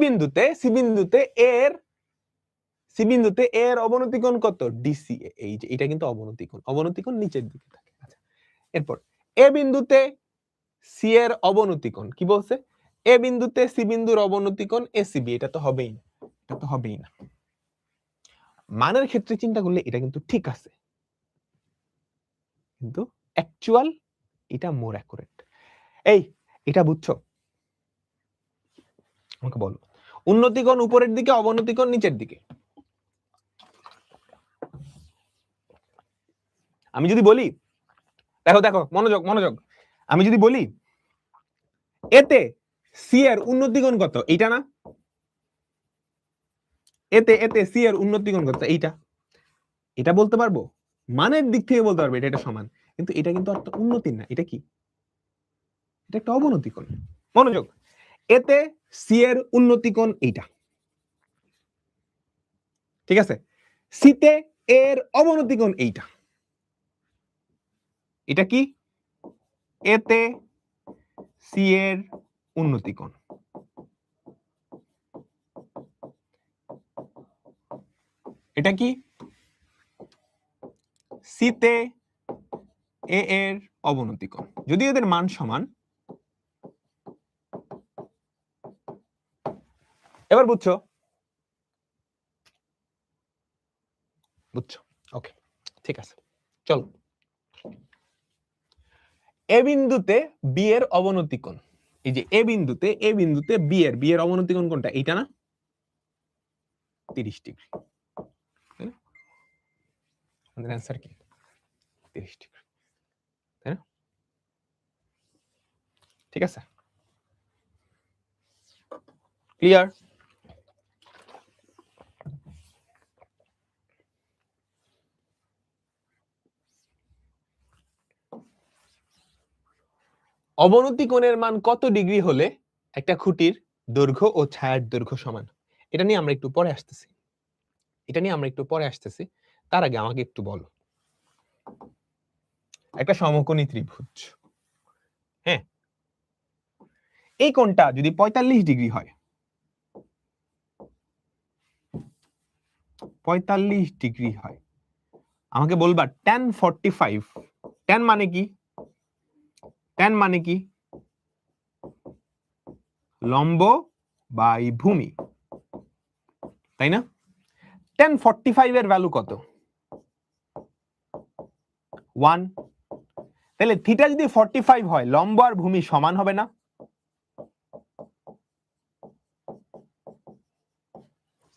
বিন্দুতে এর অবনতি কোণ কত? ডিসিএ, এই যে এটা কিন্তু অবনতি কোণ নিচের দিকে থাকে। আচ্ছা এরপর এ বিন্দুতে সি এর অবনতি কোণ কি বলছে? এ বিন্দুতে সি বিন্দুর অবনতি কোণ এসিবি, এটা তো হবেই না, মানের ক্ষেত্রে চিন্তা করলে এটা কিন্তু ঠিক আছে, কিন্তু অ্যাকচুয়াল এটা মোর অ্যাকুরেট। এই এটা বুঝছো? আমাকে বলো, উন্নতি কোণ উপরের দিকে, অবনতি কোণ নিচের দিকে। আমি যদি বলি, দেখো মনোযোগ, আমি যদি বলি এতে সি এর উন্নতি কোণ কত, এইটা না? এতে সি এর উন্নতি কোণ কত, এটা বলতে পারবো, মানের দিক থেকে বলতে পারবো এটা সমান, কিন্তু এটা কিন্তু একটা উন্নতি না, এটা কি? এটা একটা অবনতি কোণ। মনোযোগ, এতে সি এর উন্নতি কোণ এইটা, ঠিক আছে? সিতে এর অবনতি কোণ এইটা, এটা কি? এতে সি এর উন্নতি কোণ, এটা কি? সিতে এ এর অবনতি কোণ যদি এদের মান সমান, এবার বুঝছো? বুঝছো? ওকে, ঠিক আছে, চলো। এ বিন্দুতে বি এর অবনতি কোণ, এই যে এ বিন্দুতে বি এর অবনতি কোণ কোনটা? এইটা না, 30 ডিগ্রি। আমাদের অ্যান্সার কি? 30 ডিগ্রি, তাই না? ঠিক আছে, ক্লিয়ার? অবনতি কোণের মান কত ডিগ্রি হলে একটা খুঁটির দৈর্ঘ্য ও ছায়ার দৈর্ঘ্য সমান? এটা নিয়ে আমরা একটু পরে আসতেছি। তার আগে আমাকে একটু বলো, একটা সমকোণী ত্রিভুজ, হ্যাঁ, এই কোণটা যদি 45 ডিগ্রি হয়, 45 ডিগ্রি হয়, আমাকে বলবা tan 45, tan মানে কি? tan মানে কি? লম্ব বাই ভূমি, তাই না? tan 45 এর ভ্যালু কত? 1। তাহলে থিটা যদি 45 হয়, লম্ব আর ভূমি সমান হবে না?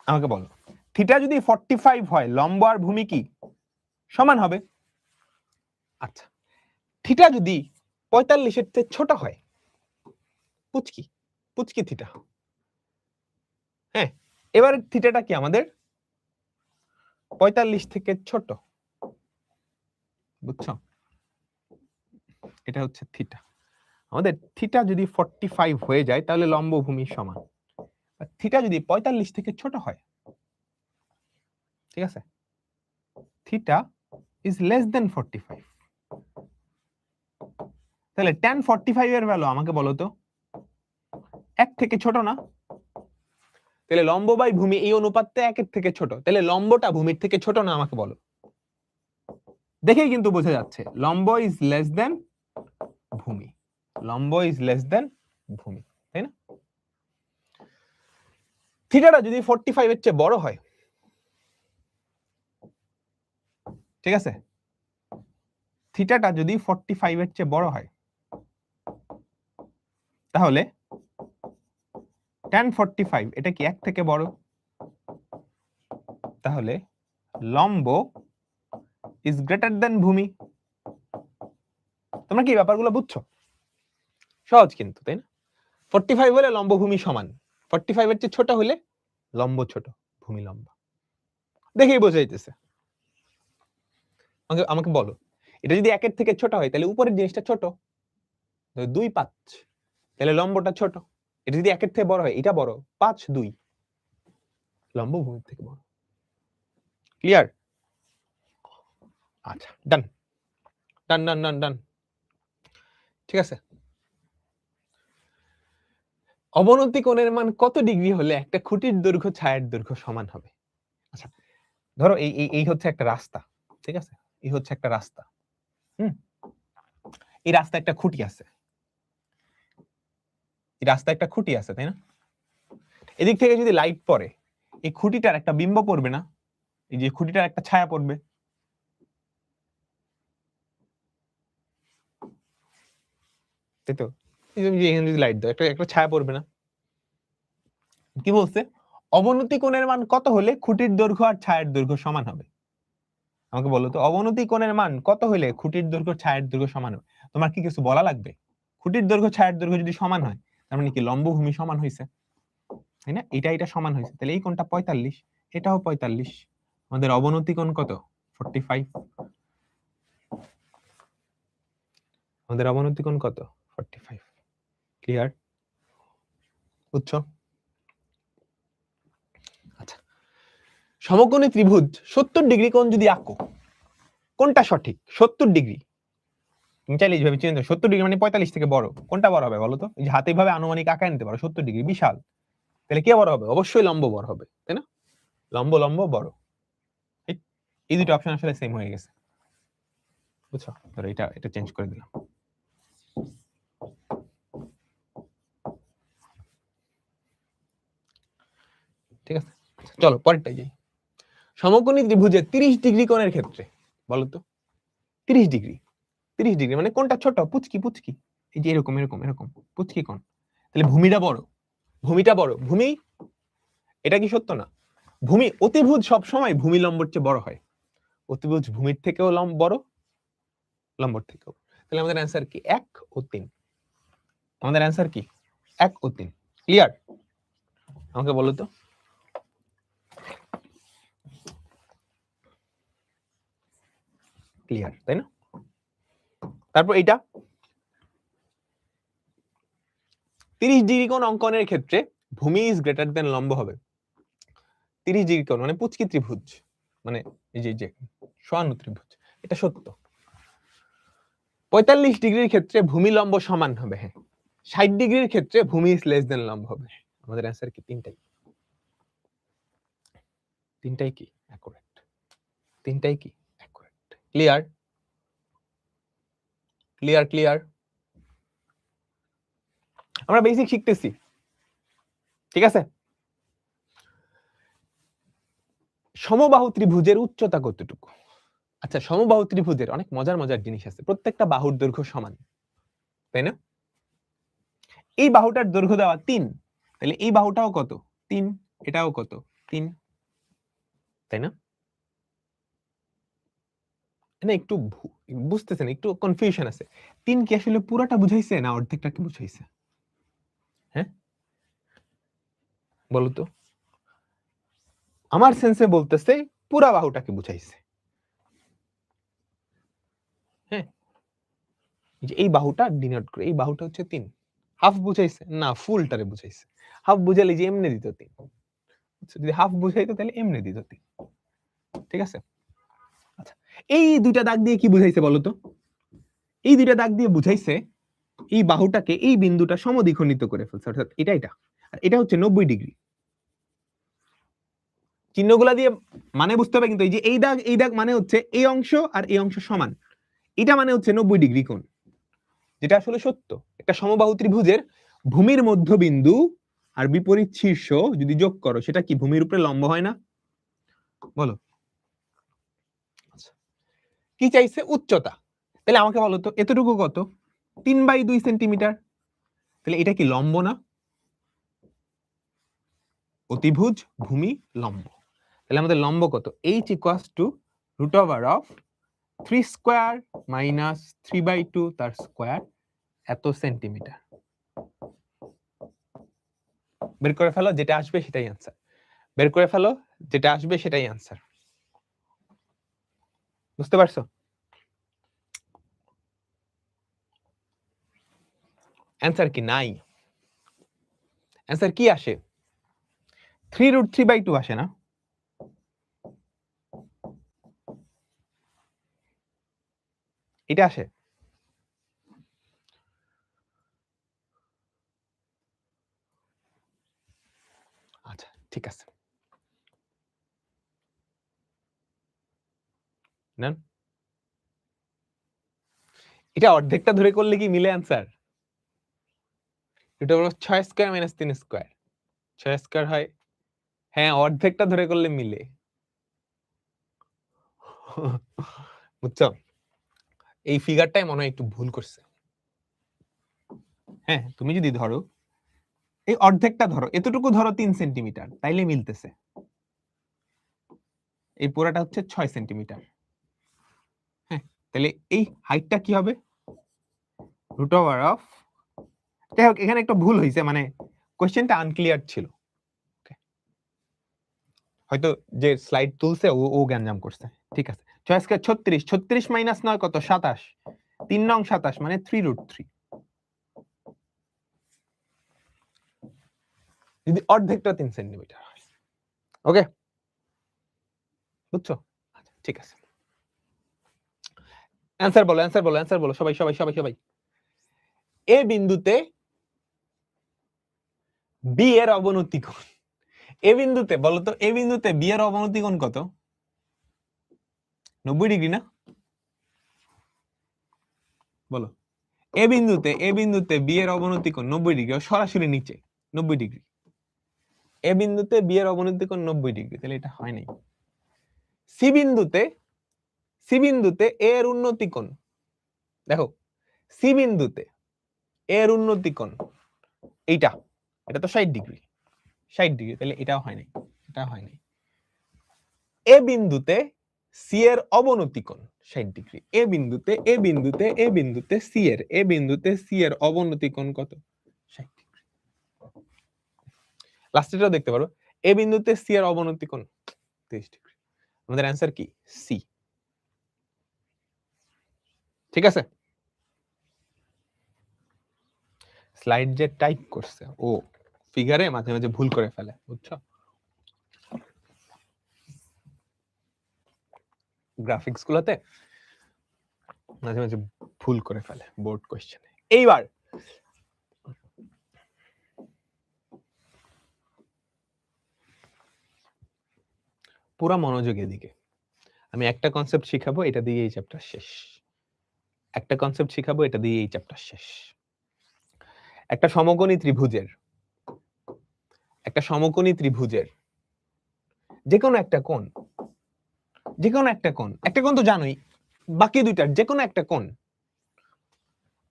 আমাকে বলো, থিটা যদি 45 হয়, লম্ব আর ভূমি কি সমান হবে? আচ্ছা, থিটা যদি 45 এর চেয়ে ছোট হয়, পুচকি থিটা, হ্যাঁ, এবার থিটাটা কি আমাদের 45 থেকে ছোট, বুঝছো? এটা হচ্ছে থিটা। আমাদের থিটা যদি 45 হয়ে যায়, তাহলে লম্ব ভূমি সমান। থিটা যদি 45 থেকে ছোট হয়, ঠিক আছে, থিটা ইজ লেস দেন 45, তাহলে tan 45 এর ভ্যালু আমাকে বলো তো 1 থেকে ছোট না? তাহলে লম্ব বাই ভূমি এই অনুপাতটা 1 এর থেকে ছোট, তাহলে লম্বটা ভূমির থেকে ছোট না? আমাকে বলো। দেখেই কিন্তু বোঝা যাচ্ছে লম্ব ইজ লেস দেন ভূমি, লম্ব ইজ লেস দেন ভূমি, তাই না? থিটাটা যদি 45 এর চেয়ে বড় হয়, ঠিক আছে, থিটাটা যদি 45 এর চেয়ে বড় হয়, তাহলে tan 45 এটা কি 1 থেকে বড়? তাহলে লম্ব ইজ গ্রেটার দেন ভূমি। তোমরা কি ব্যাপারগুলো বুঝছো? সহজ কিন্তু, তাই না? 45 হলে লম্ব ভূমি সমান, 45 এর চেয়ে ছোট হলে লম্ব ছোট, ভূমি লম্বা। দেখেই বোঝা যাইতেছে। আমাকে বলো, এটা যদি 1 এর থেকে ছোট হয়, তাহলে উপরের জিনিসটা ছোট, 2 5, তাহলে লম্বটা ছোট। এটা যদি 1 এর থেকে বড় হয়, এটা বড়, 5 2, লম্ব ভূমির থেকে বড়। ক্লিয়ার? আচ্ছা, ডান ডান ডান ডান ডান, ঠিক আছে। অবনতি কোণের মান কত ডিগ্রি হলে একটা খুঁটির দৈর্ঘ্য ছায়ার দৈর্ঘ্য সমান হবে? আচ্ছা, ধরো এই হচ্ছে একটা রাস্তা, ঠিক আছে, এই হচ্ছে একটা রাস্তা, এই রাস্তা একটা খুঁটি আছে, এই রাস্তা একটা খুঁটি আছে, তাই না? এদিক থেকে যদি লাইট পড়ে, এই খুঁটিটার একটা বিম্ব পড়বে না? এই যে খুঁটিটার একটা ছায়া পড়বে, তাই তো? এখানে যদি লাইট দাও, একটা ছায়া পড়বে না? কি বলছে? অবনতি কোণের মান কত হলে খুঁটির দৈর্ঘ্য আর ছায়ার দৈর্ঘ্য সমান হবে? আমাকে বলো তো, অবনতি কোণের মান কত হলে খুঁটির দৈর্ঘ্য ছায়ার দৈর্ঘ্য সমান হবে? তোমার কি কিছু বলা লাগবে? খুঁটির দৈর্ঘ্য ছায়ার দৈর্ঘ্য যদি সমান হয়, তার মানে কি লম্ব ভূমি সমান হয়েছে, তাই না? এটা সমান হয়েছে, তাহলে এই কোণটা 45, এটাও 45, আমাদের অবনতি কোণ কত? 45। আমাদের অবনতি কোণ কত? 45। ক্লিয়ার? বুঝছো? আচ্ছা, সমকোণী ত্রিভুজ 70 ডিগ্রি কোণ যদি আঁকো, কোনটা সঠিক? 70 ডিগ্রি, তুমি চাইলে এইভাবে চিন্তা করো, 70 ডিগ্রি মানে 45 থেকে বড়, কোনটা বড় হবে বলো তো? এই যে হাতে এইভাবে আনুমানিক আঁকায় নিতে পারো, 70 ডিগ্রি বিশাল, তাহলে কে বড় হবে? অবশ্যই লম্ব বড় হবে, তাই না? লম্ব বড়, এই দুটো অপশন আসলে সেম হয়ে গেছে। বুঝছো? ধরো এটা চেঞ্জ করে দিলাম। ঠিক আছে, চলো পরেরটাই যাই। সমকোণী ত্রিভুজের 30 ডিগ্রি কোণের ক্ষেত্রে বলো তো 30 ডিগ্রি 30 ডিগ্রি মানে কোনটা ছোট? পুচকি পুচকি, এই যে এরকম এরকম এরকম পুচকি কোণ। তাহলে ভূমিটা বড়, ভূমিটা বড়, ভূমি এটা কি সত্য না? ভূমি অতিভুজ সব সময় ভূমি লম্বর চেয়ে বড় হয়। অতিভুজ ভূমির থেকেও বড়, লম্বর থেকেও। তাহলে আমাদের অ্যান্সার কি 1 ও 3। আমাদের অ্যান্সার কি 1 ও 3। ক্লিয়ার? আমাকে বলো তো। ক্লিয়ার, তাই না? তারপর এটা 30 ডিগ্রি কোণ অঙ্কনের ক্ষেত্রে ভূমি ইজ গ্রেটার দেন লম্ব হবে। 30 ডিগ্রি কোণ মানে পুচকি ত্রিভুজ, মানে এই যে সহানু ত্রিভুজ, এটা সত্য। 45 ডিগ্রির ক্ষেত্রে ভূমি লম্ব সমান হবে। হ্যাঁ, 60 ডিগ্রির ক্ষেত্রে ভূমি ইজ লেস দেন লম্ব হবে। আমাদের অ্যান্সার কি? তিনটাই কি অ্যাকুরেট, তিনটাই কি অ্যাকুরেট। ক্লিয়ার? Clear clear. আমরা বেসিক শিখতেছি, ঠিক আছে? সমবাহু ত্রিভুজের উচ্চতা কতটুকু? আচ্ছা, সমবাহু ত্রিভুজের অনেক মজার মজার জিনিস আছে। প্রত্যেকটা বাহুর দৈর্ঘ্য সমান, তাই না? এই বাহুটার দৈর্ঘ্য দেওয়া 3, তাহলে এই বাহুটাও কত? 3, এটাও কত? 3, তাই না? না একটু বুঝতেছেন, একটু কনফিউশন আছে। 3 কি আসলে পুরোটা বুঝাইছে না অর্ধেকটা কি বুঝাইছে? হ্যাঁ বলো তো। আমার সেন্সে বলতেছে পুরা বাহুটাকে বুঝাইছে। হ্যাঁ, এই বাহুটা ডিনোট করে, এই বাহুটা হচ্ছে 3। হাফ বুঝাইছে না, ফুলটারে বুঝাইছে। হাফ বুঝালে যে এমনি দিত 3, যদি হাফ বুঝাইতো তাহলে এমনি দিত 3। ঠিক আছে? আচ্ছা, এই দুইটা দাগ দিয়ে কি বুঝাইছে বলো তো? এই দুইটা দাগ দিয়ে বুঝাইছে এই বাহুটাকে এই বিন্দুটা সমদ্বিখণ্ডিত করে ফেলছে, অর্থাৎ এটা আর এটা হচ্ছে 90 ডিগ্রি। চিহ্নগুলা দিয়ে মানে বুঝতে হবে কিন্তু, এই যে এই দাগ মানে হচ্ছে এই অংশ আর এই অংশ সমান, এটা মানে হচ্ছে 90 ডিগ্রি কোণ, যেটা আসলে সত্য। একটা সমবাহু ত্রিভুজের ভূমির মধ্যবিন্দু আর বিপরীত শীর্ষ যদি যোগ করো, সেটা কি ভূমির উপরে লম্ব হয় না? বলো। কি চাইছে? উচ্চতা। তাহলে আমাকে বলো তো এতটুকু কত? 3/2 সেন্টিমিটার। তাহলে এটা কি লম্ব না? অতিভুজ ভূমি লম্ব। তাহলে আমাদের লম্ব কত? h = √3 স্কয়ার মাইনাস 3/2 তার স্কয়ার, এত সেন্টিমিটার। বের করে ফেলো, যেটা আসবে সেটাই आंसर। বের করে ফেলো, যেটা আসবে সেটাই आंसर। বুঝতে পারছো? आंसर কি নাই? आंसर কি আসে? 3√3/2 আসে না? এটা আসে। আচ্ছা ঠিক আছে, নেন। এটা অর্ধেকটা ধরে করলে কি মিলে आंसर? এটা হলো 6 স্কয়ার মাইনাস 3 স্কয়ার। 6 স্কয়ার হয়, হ্যাঁ অর্ধেকটা ধরে করলে মিলে। বুঝছো? এই ফিগারটাই মনে হয় একটু ভুল করছে। হ্যাঁ, তুমি যদি ধরো এই অর্ধেকটা ধরো, এতটুকু ধরো 3 সেন্টিমিটার, তাইলে মিলতেছে। এই পুরাটা হচ্ছে 6 সেন্টিমিটার। হ্যাঁ, তাহলে এই হাইটটা কি হবে? √, যাই হোক এখানে একটা ভুল হয়েছে, মানে কোশ্চেনটা আনক্লিয়ার ছিল। হয়তো যে স্লাইড তুলছে ও গ্যাঞ্জাম করছে। ঠিক আছে, 6 স্কয়ার 36, 36 মাইনাস 9 কত? 27, 3 নং 27 মানে 3√3। যদি অর্ধেকটা 3 সেন্টিমিটার হয়। ওকে, বুঝছো? আচ্ছা ঠিক আছে, অ্যানসার বলো, অ্যানসার বলো, অ্যানসার বলো সবাই সবাই সবাই সবাই। এ বিন্দুতে বি এর অবনতি কোণ, এ বিন্দুতে বলো তো, এ বিন্দুতে বি এর অবনতি কোণ কত? 90 ডিগ্রি না? বলো এ বিন্দুতে বি এর অবনতি কোণ 90 ডিগ্রি, সরাসরি নিচে 90 ডিগ্রি। এ বিন্দুতে বি এর অবনতি কোণ 90 ডিগ্রি, তাহলে এটা হয় নাই। সি বিন্দুতে এ এর উন্নতি কোণ, দেখো সি বিন্দুতে এ এর উন্নতি কোণ এইটা, এটা তো 60 ডিগ্রি, 60 ডিগ্রি, তাহলে এটাও হয় নাই, এটা হয় নাই। এ বিন্দুতে সি এর অবনতি কোণ 60 ডিগ্রি, এ বিন্দুতে সি এর অবনতি কোণ কত? 60 ডিগ্রি। লাস্টেরটাও দেখতে পারো, এ বিন্দুতে সি এর অবনতি কোণ 30 ডিগ্রি। আমাদের অ্যান্সার কি? সি। ঠিক আছে, স্লাইড যে টাইপ করছে ও ফিগারে মাঝে মাঝে ভুল করে ফেলে, বুঝছো? গ্রাফিক্স গুলোতে মাঝে মাঝে ভুল করে ফেলে বোর্ড কোশ্চেনে। এইবার পুরো মনোযোগ এদিকে, আমি একটা কনসেপ্ট শিখাবো, এটা দিয়ে এই চ্যাপ্টার শেষ। একটা কনসেপ্ট শিখাবো, এটা দিয়ে এই চ্যাপ্টার শেষ। একটা সমকোণী ত্রিভুজের যে কোনো একটা কোণ, একটা কোণ তো জানোই, বাকি দুইটার যে কোনো একটা কোণ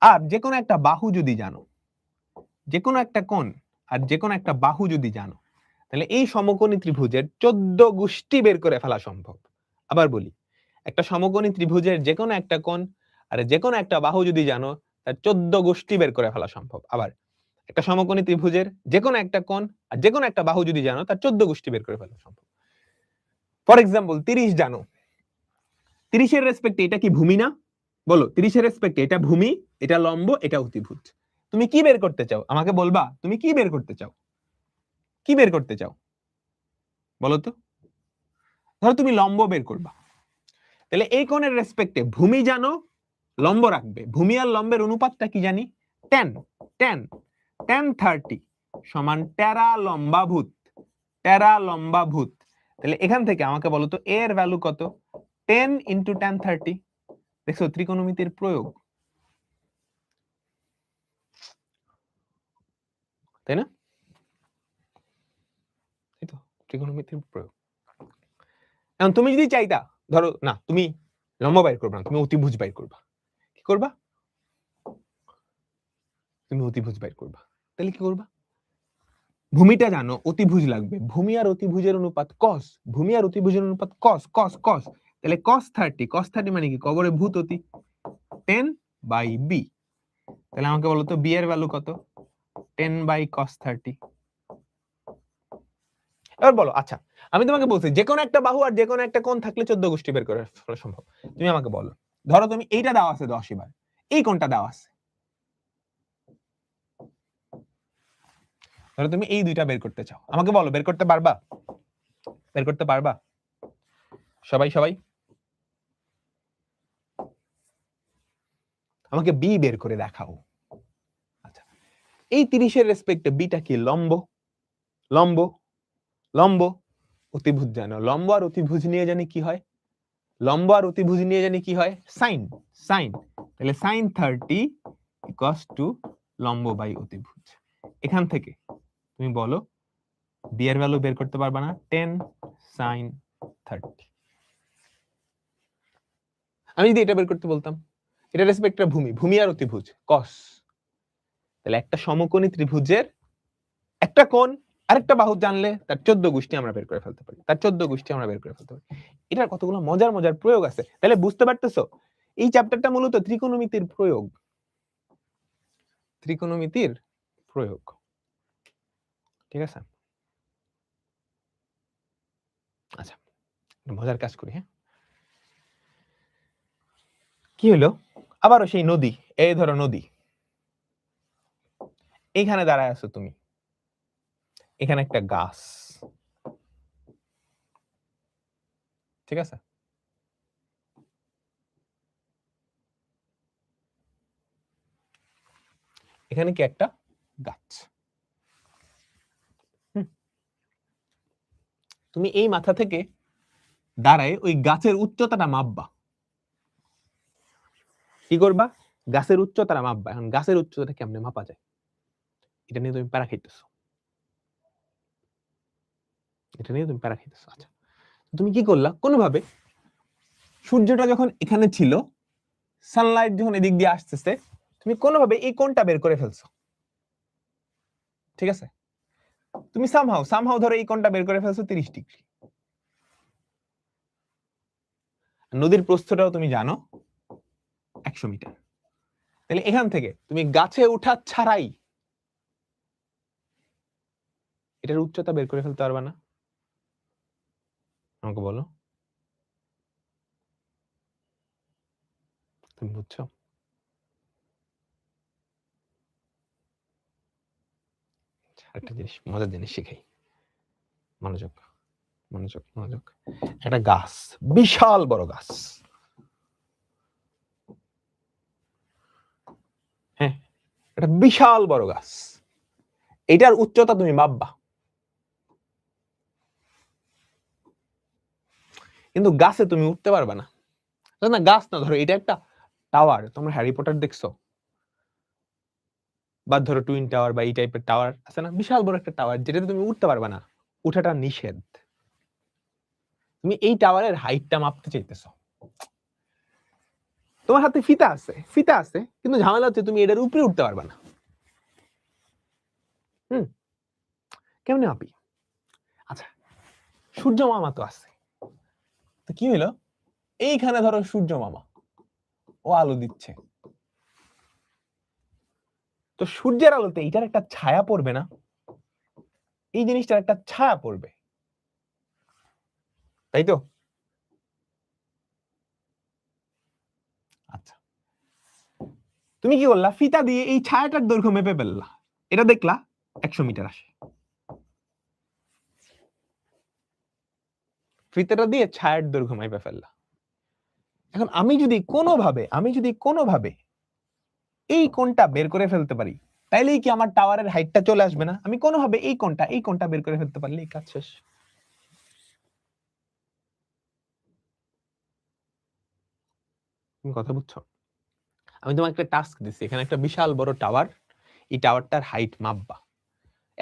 আর যে কোনো একটা বাহু যদি জানো, যে কোনো একটা কোণ আর যে কোনো একটা বাহু যদি জানো, তাহলে এই সমকোণী ত্রিভুজের 14 গুষ্টি বের করে ফেলা সম্ভব। আবার বলি, একটা সমকোণী ত্রিভুজের যে কোনো একটা কোণ আর যে কোনো একটা বাহু যদি জানো, তার 14 গুষ্টি বের করে ফেলা সম্ভব। আবার একটা সমকোণী ত্রিভুজের যে কোনো একটা কোণ আর যে কোনো একটা বাহু যদি জানো, তার 14 গুষ্টি বের করে ফেলা সম্ভব। ফর এক্সাম্পল 30 জানো, 30 এর রেসপেক্টে এটা কি ভূমি না? বলো, 30 এর রেসপেক্টে এটা ভূমি, এটা লম্ব, এটা অতিভুজ। তুমি কি বের করতে চাও? আমাকে বলবা তুমি কি বের করতে চাও? কি বের করতে চাও বলো তো? ধরো তুমি লম্ব বের করবা, তাহলে এই কোণের রেসপেক্টে ভূমি জানো, লম্ব রাখবে। ভূমি আর লম্বের অনুপাতটা কি জানি? tan 30 সমান টেরা লম্বাভূত, তাহলে এখান থেকে আমাকে বলো তো এর ভ্যালু কত? 10 ইন্টু tan 30। দেখছো ত্রিকোণমিতির প্রয়োগ, তাই না? এই তো ত্রিকোণমিতির প্রয়োগ। এখন তুমি যদি চাইতা, ধরো না তুমি লম্ব বাইর করবা না, তুমি অতিভুজ বাইর করবা, কি করবা? তুমি অতিভুজ বাইর করবা, তাহলে কি করবা? ভূমিটা জানো, অতিভুজ লাগবে, ভূমি আর অতিভুজের অনুপাত cos, ভূমি আর অতিভুজের অনুপাত cos, তাহলে cos 30 মানে কি? কবরে ভূত অতি, 10/b। তাহলে আমাকে বলো তো b এর ভ্যালু কত? 10/cos 30। এবার বলো, আচ্ছা আমি তোমাকে বলছি যে কোনো একটা বাহু আর যে কোনো একটা কোণ থাকলে 14 গুষ্টি বের করা সম্ভব। তুমি আমাকে বলো, ধরো তুমি এইটা দেওয়া আছে 10 বার, এই কোণটা দেওয়া আছে, ধরো তুমি এই দুইটা বের করতে চাও, আমাকে বলো বের করতে পারবা? বের করতে পারবা? সবাই আমাকে বি বের করে দেখাও। আচ্ছা, এই 30 এর রেসপেক্টে বিটা কি? লম্ব। অতিভুজ জানো, লম্ব আর অতিভুজ নিয়ে জানি কি হয়? সাইন। তাহলে সাইন 30 ইকুয়ালস টু লম্ব বাই অতিভুজ। এখান থেকে তুমি বলো বি এর ভ্যালু বের করতে পারবা না? 10 sin 30। আমি যদি এটা বের করতে বলতাম, এটা রেসপেক্টে ভূমি আর অতিভুজ cos, তাহলে একটা সমকোণী ত্রিভুজের একটা কোণ আরেকটা বাহু জানলে তার 14 গুষ্টি আমরা বের করে ফেলতে পারি, এটার কতগুলো মজার প্রয়োগ আছে। তাহলে বুঝতে পারতেছো এই চ্যাপ্টারটা মূলত ত্রিকোণমিতির প্রয়োগ। ঠিক আছে, আচ্ছা মজার কাজ করি। হ্যাঁ, কি হলো? আবারও সেই নদী, এই ধরো নদী, এইখানে দাঁড়ায় আছো তুমি, এখানে একটা গাছ, ঠিক আছে? এখানে কি একটা গাছ, তুমি এই মাথা থেকে দাঁড়ায় ওই গাছের উচ্চতাটা মাপবা। কি করবা? গাছের উচ্চতাটা মাপবা। এখন গাছের উচ্চতাটা কেমনে মাপা যায়? এটা নিয়ে তুমি প্যারা খাইতেছো। আচ্ছা। তুমি কি করলা? কোনোভাবে সূর্যটা যখন এখানে ছিল, সানলাইট যখন এদিক দিয়ে আসতেছে, তুমি কোনোভাবে এই কোণটা বের করে ফেলছো। ঠিক আছে? তুমি সামহাউ ধরো এই কোণটা বের করে ফেলছো 30 ডিগ্রি। নদীর প্রস্থটাও তুমি জানো 100 মিটার। তাহলে এখান থেকে তুমি গাছে উঠা ছাড়াই এটার উচ্চতা বের করে ফেলতে পারবা না? আমাকে বলো। তুমি বুঝছো? একটা জিনিস, মজার জিনিস শিখাই। মনোযোগ, মনোযোগ, মনোযোগ। একটা গাছ, বিশাল বড় গাছ। হ্যাঁ, একটা বিশাল বড় গাছ। এটার উচ্চতা তুমি মাপবা। কিন্তু গাছে তুমি উঠতে পারবা না। না গাছ না, ধরো এটা একটা টাওয়ার। তোমরা হ্যারি পটার দেখছো? বা ধরো টুইন টাওয়ার বা এই টাইপের টাওয়ার আছে না, বিশাল বড় একটা টাওয়ার যেটাতে তুমি উঠতে পারবা না, উঠাটা নিষেধ। তুমি এই টাওয়ারের হাইটটা মাপতে চাইতেছো। তোমার হাতে ফিতা আছে, কিন্তু ঝামেলা হচ্ছে তুমি এটার উপরে উঠতে পারবা না। কেমনে মাপি? আচ্ছা, সূর্য মামা তো আছে। তো কি হইলো? এইখানে ধরো সূর্য মামা, ও আলো দিচ্ছে। তো সূর্যের আলোতে এইটার একটা ছায়া পড়বে না? এই জিনিসটার একটা ছায়া পড়বে, তাই তো? আচ্ছা, তুমি কি করলা? ফিতা দিয়ে এই ছায়াটার দৈর্ঘ্য মেপে ফেললা। এটা দেখলা 100 মিটার আসে। ফিতাটা দিয়ে ছায়ার দৈর্ঘ্য মেপে ফেললা। এখন আমি যদি কোনোভাবে এই কোণটা বের করে ফেলতে পারি, তাইলেই কি আমার টাওয়ারের হাইটটা চলে আসবে না? আমি কোনোভাবে এই কোণটা বের করে ফেলতে পারলেই কাজ শেষ। তুমি কথা বুঝছো? আমি তোমাকে একটা টাস্ক দিচ্ছি, এখানে একটা বিশাল বড় টাওয়ার, এই টাওয়ারটার হাইট মাপবা।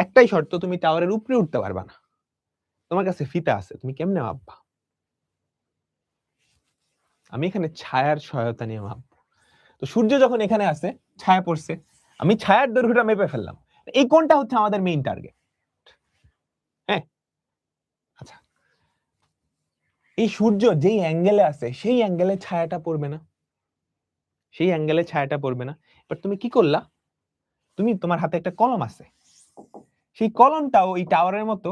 একটাই শর্ত, তুমি টাওয়ারের উপরে উঠতে পারবা না। তোমার কাছে ফিতা আছে, তুমি কেমনে মাপবা? আমি এখানে ছায়ার সহায়তা নিয়ে মাপবো। তো সূর্য যখন এখানে আছে, ছায়া পড়ছে, আমি ছায়ার দৈর্ঘ্যটা মেপে ফেললাম। এই কোণটা হচ্ছে আমাদের মেইন টার্গেট। হ্যাঁ, আচ্ছা, এই সূর্য যেই অ্যাঙ্গেলে আছে সেই অ্যাঙ্গেলে ছায়াটা পড়বে না, এবার তুমি কি করলা? তুমি তোমার হাতে একটা কলম আছে, সেই কলমটাও এই টাওয়ারের মতো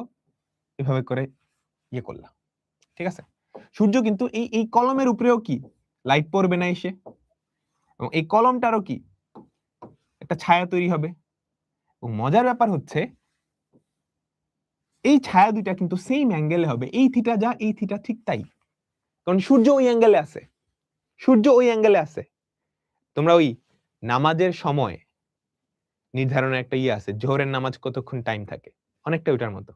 এভাবে করে ইয়ে করলা। ঠিক আছে? সূর্য কিন্তু এই কলমের উপরেও কি লাইট পড়বে না এসে, এবং এই কলমটারও কি একটা ছায়া তৈরি হবে। এবং মজার ব্যাপার হচ্ছে এই ছায়া দুইটা কিন্তু সেম অ্যাঙ্গেলে হবে। এই থিটা যা, এই থিটা ঠিক তাই, কারণ সূর্য ওই অ্যাঙ্গেলে আছে। তোমরা ওই নামাজের সময় নির্ধারণের একটা ইয়ে আছে, জোহরের নামাজ কতক্ষণ টাইম থাকে, অনেকটা ওইটার মতো।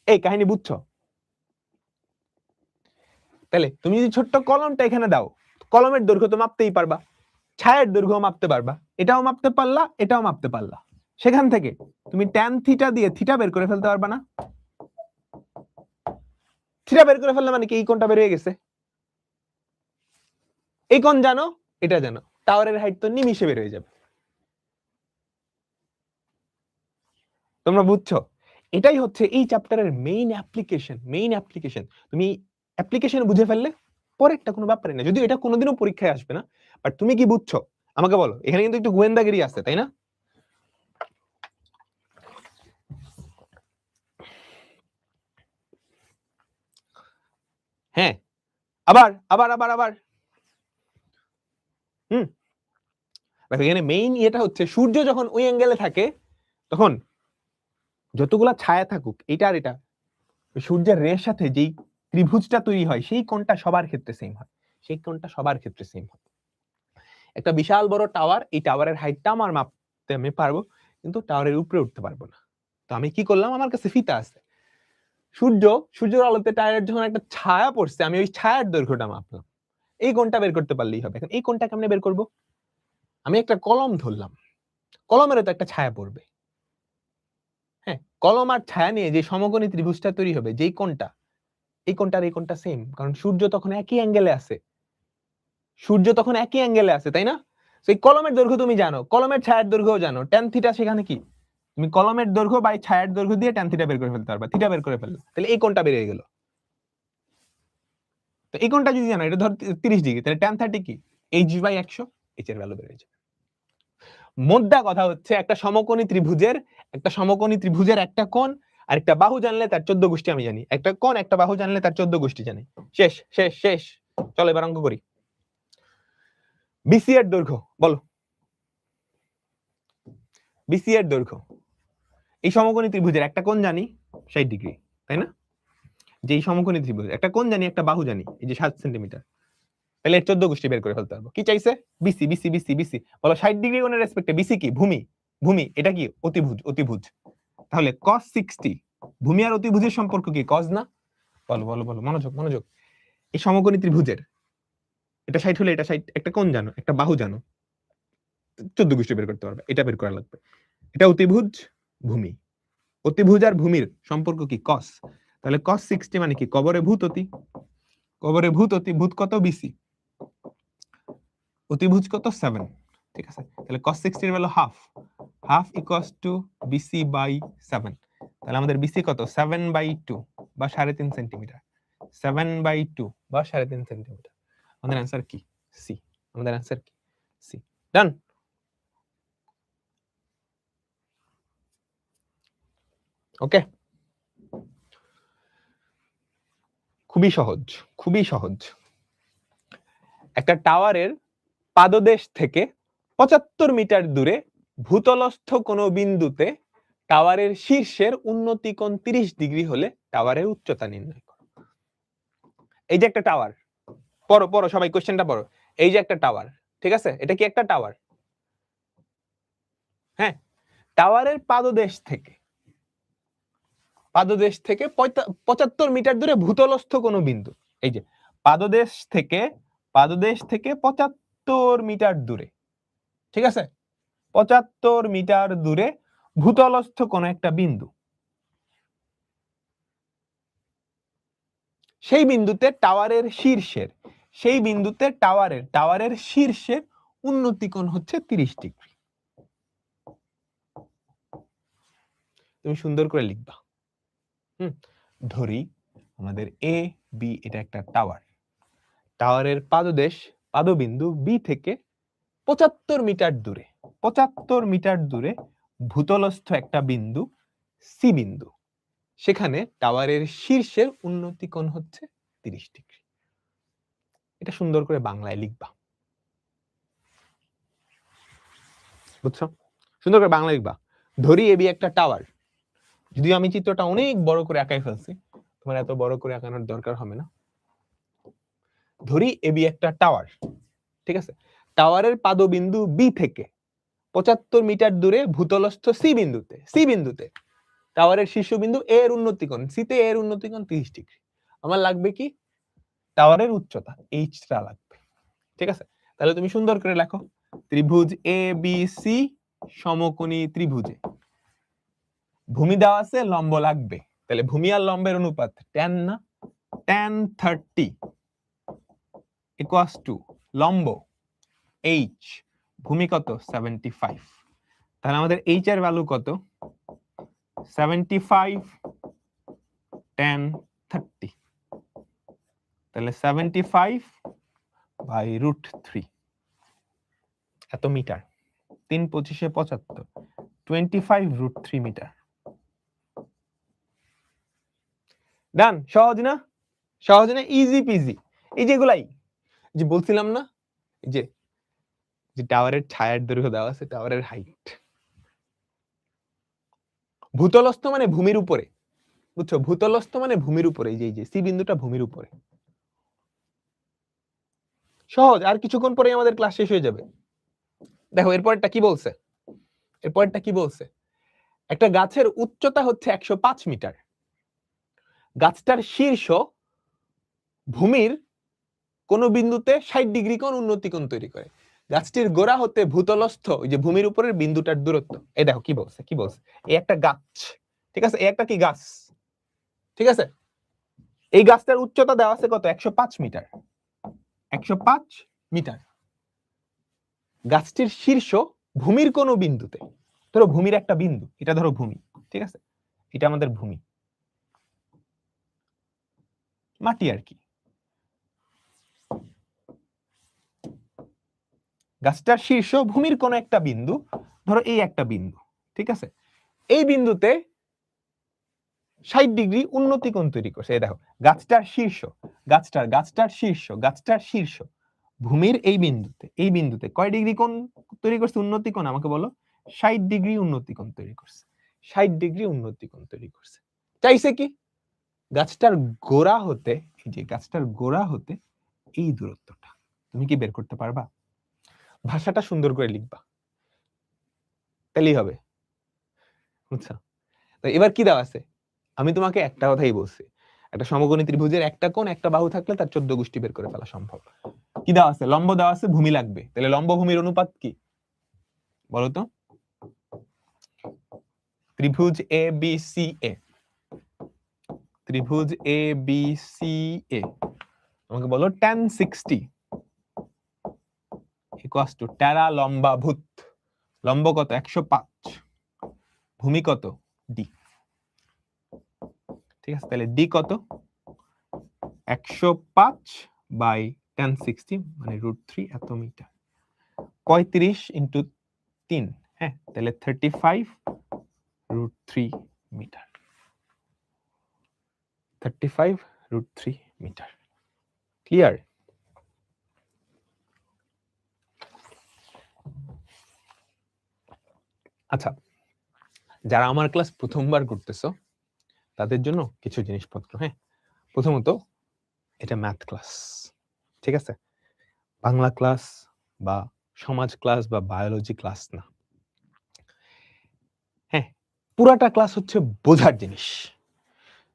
এই কাহিনী বুঝছো? তাহলে তুমি যদি ছোট্ট কলমটা এখানে দাও, কলমের দৈর্ঘ্য তো মাপতেই পারবা, ছায়ার দৈর্ঘ্য মাপতে পারবা, এটাও মাপতে পারলা, এটাও মাপতে পারলা। সেখান থেকে তুমি ট্যান থিটা দিয়ে থিটা বের করে ফেলতে পারবা না? থিটা বের করে ফেললে মানে কি এই কোণটা বের হয়ে গেছে। এই কোণ জানো, এটা জানো, টাওয়ারের হাইট তো নিমিষে বের হয়ে যাবে। তোমরা বুঝছো? এটাই হচ্ছে এই চ্যাপ্টারের মেইন অ্যাপ্লিকেশন। তুমি অ্যাপ্লিকেশন বুঝে ফেললে পরেরটা কোনো ব্যাপারই না, যদিও এটা কোনোদিনও পরীক্ষায় আসবে না। বাট তুমি কি বুঝছো আমাকে বলো। এখানে কিন্তু একটু গোয়েন্দাগিরি আছে, তাই না? হ্যাঁ, আবার এখানে মেইন ইয়েটা হচ্ছে সূর্য যখন ওই অ্যাঙ্গেলে থাকে, তখন যতগুলা ছায়া থাকুক, এটা আর এটা, সূর্যের রের সাথে যেই ত্রিভুজটা তৈরি হয় সেই কোণটা সবার ক্ষেত্রে সেম হয়। একটা বিশাল বড় টাওয়ার, এই টাওয়ারের হাইটটা আমার মাপতে আমি পারবো, কিন্তু টাওয়ারের উপরে উঠতে পারবো না। তো আমি কি করলাম? আমার কাছে ফিতা আছে। সূর্যের আলোতে টাওয়ারের যখন একটা ছায়া পড়ছে, আমি ওই ছায়ার দৈর্ঘ্যটা মাপলাম। এই কোণটা বের করতে পারলেই হবে। এখন এই কোণটা কেমনে বের করব? আমি একটা কলম ধরলাম, কলমেরও তো একটা ছায়া পড়বে। হ্যাঁ, কলম আর ছায়া নিয়ে যে সমকোণী ত্রিভুজটা তৈরি হবে, যেই কোণটা, এই কোণটা আর এই কোণটা সেম, কারণ সূর্য তখন একই অ্যাঙ্গেলে আছে। সূর্য তখন একই অ্যাঙ্গেলে আছে, তাই না? সেই কলমের দৈর্ঘ্য তুমি জানো, কলমের ছায়ার দৈর্ঘ্যও জানো, ট্যান থিটা সেখানে কি? তুমি কলমের দৈর্ঘ্য বাই ছায়ার দৈর্ঘ্য দিয়ে ট্যান থিটা বের করে ফেলতে পারবা, থিটা বের করে ফেললে, তাহলে এই কোণটা বেরিয়ে গেল। তো এই কোণটা যদি জানো, এটা ধর 30 ডিগ্রি, তাহলে ট্যান 30 কি? h/100, h এর ভ্যালু বেরিয়ে যাবে। মোদ্দা কথা হচ্ছে একটা সমকোণী ত্রিভুজের একটা কোণ আর একটা বাহু জানলে তার 14 গোষ্ঠী আমি জানি, একটা কোণ একটা বাহু জানলে তার 14 গোষ্ঠী জানি। শেষ শেষ শেষ। চলো এবার অঙ্ক করি। বিসি এর দৈর্ঘ্য বলো। বিসি এর দৈর্ঘ্য, এই সমকোণী ত্রিভুজের একটা কোণ জানি 60 ডিগ্রি, তাই না? যে এই সমকোণী ত্রিভুজ একটা কোণ জানি, একটা বাহু জানি, এই যে 7 সেন্টিমিটার, তাহলে 14 গোষ্ঠী বের করে ফেলতে পারবো। কি চাইছে? BC BC BC BC. বলো 60 ডিগ্রি কোণের রেসপেক্টে বিসি কি? ভূমি। ভূমি এটা কি? অতিভুজ। অতিভুজ। তাহলে cos 60, ভূমি আর অতিভুজের সম্পর্ক কি? cos না? বলো বলো বলো, মনোযোগ মনোযোগ। এই সমকোণী ত্রিভুজের এটা 60 হলে এটা 60, একটা কোণ জানো, একটা বাহু জানো, 14 গোষ্ঠী বের করতে পারবে, এটা বের করা লাগবে। এটা অতিভুজ, ভূমি। অতিভুজ আর ভূমির সম্পর্ক কি? cos। তাহলে cos 60 মানে কি? কবরে ভূত অতি। কবরে ভূত অতি, ভূত কত? বিসি। অতিভুজ কত? 7। ঠিক আছে, তাহলে cos 60 এর value half, half equals to BC by 7। তাহলে আমাদের বিসি কত? 7/2 বা 3.5 সেন্টিমিটার। 7/2 বা 3.5 সেন্টিমিটার। আমাদের অ্যান্সার কি? সি। আমাদের অ্যান্সার কি? সি। ডান। ওকে, খুবই সহজ, খুবই সহজ। একটা টাওয়ারের পাদদেশ থেকে 75 মিটার দূরে ভূতলস্থ কোনো বিন্দুতে টাওয়ারের শীর্ষের উন্নতি কোণ 30 ডিগ্রি হলে টাওয়ারের উচ্চতা নির্ণয় করো। এই যে একটা টাওয়ার, পড়ো পড়ো সবাই, কোশ্চেনটা পড়ো। এই যে একটা টাওয়ার, ঠিক আছে, এটা কি একটা টাওয়ার? হ্যাঁ, টাওয়ারের পাদদেশ থেকে 75 মিটার দূরে ভূতলস্থ কোনো বিন্দু। এই যে পাদদেশ থেকে 75 মিটার দূরে, ঠিক আছে, 75 মিটার দূরে ভূতলস্থ কোন একটা বিন্দু, সেই বিন্দুতে টাওয়ারের শীর্ষের উন্নতি কোণ হচ্ছে 30 ডিগ্রি। তুমি সুন্দর করে লিখবা। ধরি আমাদের এ বি এটা একটা টাওয়ার, টাওয়ারের পাদবিন্দু বি থেকে 75 মিটার দূরে, 75 মিটার দূরে ভূতলস্থ একটা বিন্দু সি বিন্দু, সেখানে টাওয়ারের শীর্ষের উন্নতি কোণ হচ্ছে 30 ডিগ্রি। এটা সুন্দর করে বাংলায় লিখবা, বুঝছো? সুন্দর করে বাংলা লিখবা। ধরি এবি একটা টাওয়ার, যদিও আমি চিত্রটা অনেক বড় করে আঁকাই ফেলছি, তোমার এত বড় করে আঁকানোর দরকার হবে না। ধরি এবি একটা টাওয়ার, ঠিক আছে, টাওয়ারের পাদবিন্দু বি থেকে 75 মিটার দূরে ভূতলস্থ সি বিন্দুতে টাওয়ারের শীর্ষবিন্দু এ এর উন্নতি কোণ, সিতে এর উন্নতি কোণ 30 ডিগ্রি। আমার লাগবে কি? টাওয়ারের উচ্চতা, এইচটা লাগবে। ঠিক আছে, তাহলে তুমি সুন্দর করে লেখো, ত্রিভুজ এ বি সি সমকোণী ত্রিভুজে ভূমি দেওয়া আছে, লম্ব লাগবে, তাহলে ভূমি আর লম্বের অনুপাত tan না, tan 30 ইকুয়ালস টু লম্ব h, ভূমি কত? 75। তাহলে আমাদের h এর ভ্যালু কত? 75 tan 30, তাহলে 75/√3 এত মিটার। 3 25 75, 25√3 মিটার। ডান। সহজ না? সহজ না? Easy PG. এই যেগুলাই যে বলছিলাম না, যে টাওয়ারের ছায়ার দৈর্ঘ্য দেওয়া আছে, টাওয়ারের হাইট, ভূতলস্থ মানে ভূমির উপরে, বুঝছো? ভূতলস্থ মানে ভূমির উপরে, এই যে সি বিন্দুটা ভূমির উপরে। সহজ, আর কিছুক্ষণ পরে আমাদের ক্লাস শেষ হয়ে যাবে। দেখো এরপরটা কি বলছে, একটা গাছের উচ্চতা হচ্ছে 105 মিটার, গাছটার শীর্ষ ভূমির কোন বিন্দুতে 60 ডিগ্রি কোণ উন্নতি কোণ তৈরি করে। গাছটির গোড়া হতে ভূতলস্থ ওই যে ভূমির উপরের বিন্দুটার দূরত্ব। এই দেখো কি বলছে এই একটা গাছ, ঠিক আছে, এই একটা কি গাছ, ঠিক আছে, এই গাছটার উচ্চতা দেওয়া আছে কত, 105 মিটার, 105 মিটার। গাছটির শীর্ষ ভূমির কোন বিন্দুতে, ধরো ভূমির একটা বিন্দু, এটা ধরো ভূমি, ঠিক আছে, এটা আমাদের ভূমি, মাটি আর কি। গাছটার শীর্ষ ভূমির কোন একটা বিন্দু, ধরো এই একটা বিন্দু, ঠিক আছে, এই বিন্দুতে 60 ডিগ্রি উন্নতি কোণ তৈরি করছে। এই দেখো গাছটার শীর্ষ, গাছটার শীর্ষ ভূমির এই বিন্দুতে কয় ডিগ্রি কোণ তৈরি করছে, উন্নতি কোণ, আমাকে বলো। 60 ডিগ্রি উন্নতি কোণ তৈরি করছে, 60 ডিগ্রি উন্নতি কোণ তৈরি করছে। চাইছে কি, গাছটার গোড়া হতে, এই যে গাছটার গোড়া হতে এই দূরত্বটা তুমি কি বের করতে পারবা? ভাষাটা সুন্দর করে লিখবা, তাহলেই হবে, বুঝছো? তো এবার কি দেওয়া আছে, আমি তোমাকে একটা কথাই বলছি, একটা সমকোণী ত্রিভুজের একটা কোণ একটা বাহু থাকলে তার 14 গোষ্ঠী বের করে ফেলা সম্ভব। কি দেওয়া আছে, লম্ব দেওয়া আছে, ভূমি লাগবে, তাহলে লম্ব ভূমির অনুপাত কি বলো তো? ত্রিভুজ এ বি সি এ, ত্রিভুজ এ বি সি এ, আমাকে বলো tan 60 ইকুয়ালস টু টেরা লম্বা ভূত, লম্ব কত 105, ভূমি কত ডি, ঠিক আছে, তাহলে ডি কত 105 বাই tan 60 মানে √3 এত মিটার, 35 ইন্টু 3, হ্যাঁ, তাহলে 35 √3 মিটার, 35 √3 মিটার। ক্লিয়ার? আচ্ছা, যারা আমার ক্লাস প্রথমবার করতেছো তাদের জন্য কিছু জিনিসপত্র, হ্যাঁ, প্রথমত এটা ম্যাথ ক্লাস, ঠিক আছে, বাংলা ক্লাস বা সমাজ ক্লাস বা বায়োলজি ক্লাস না। হ্যাঁ, পুরাটা ক্লাস হচ্ছে বোঝার জিনিস।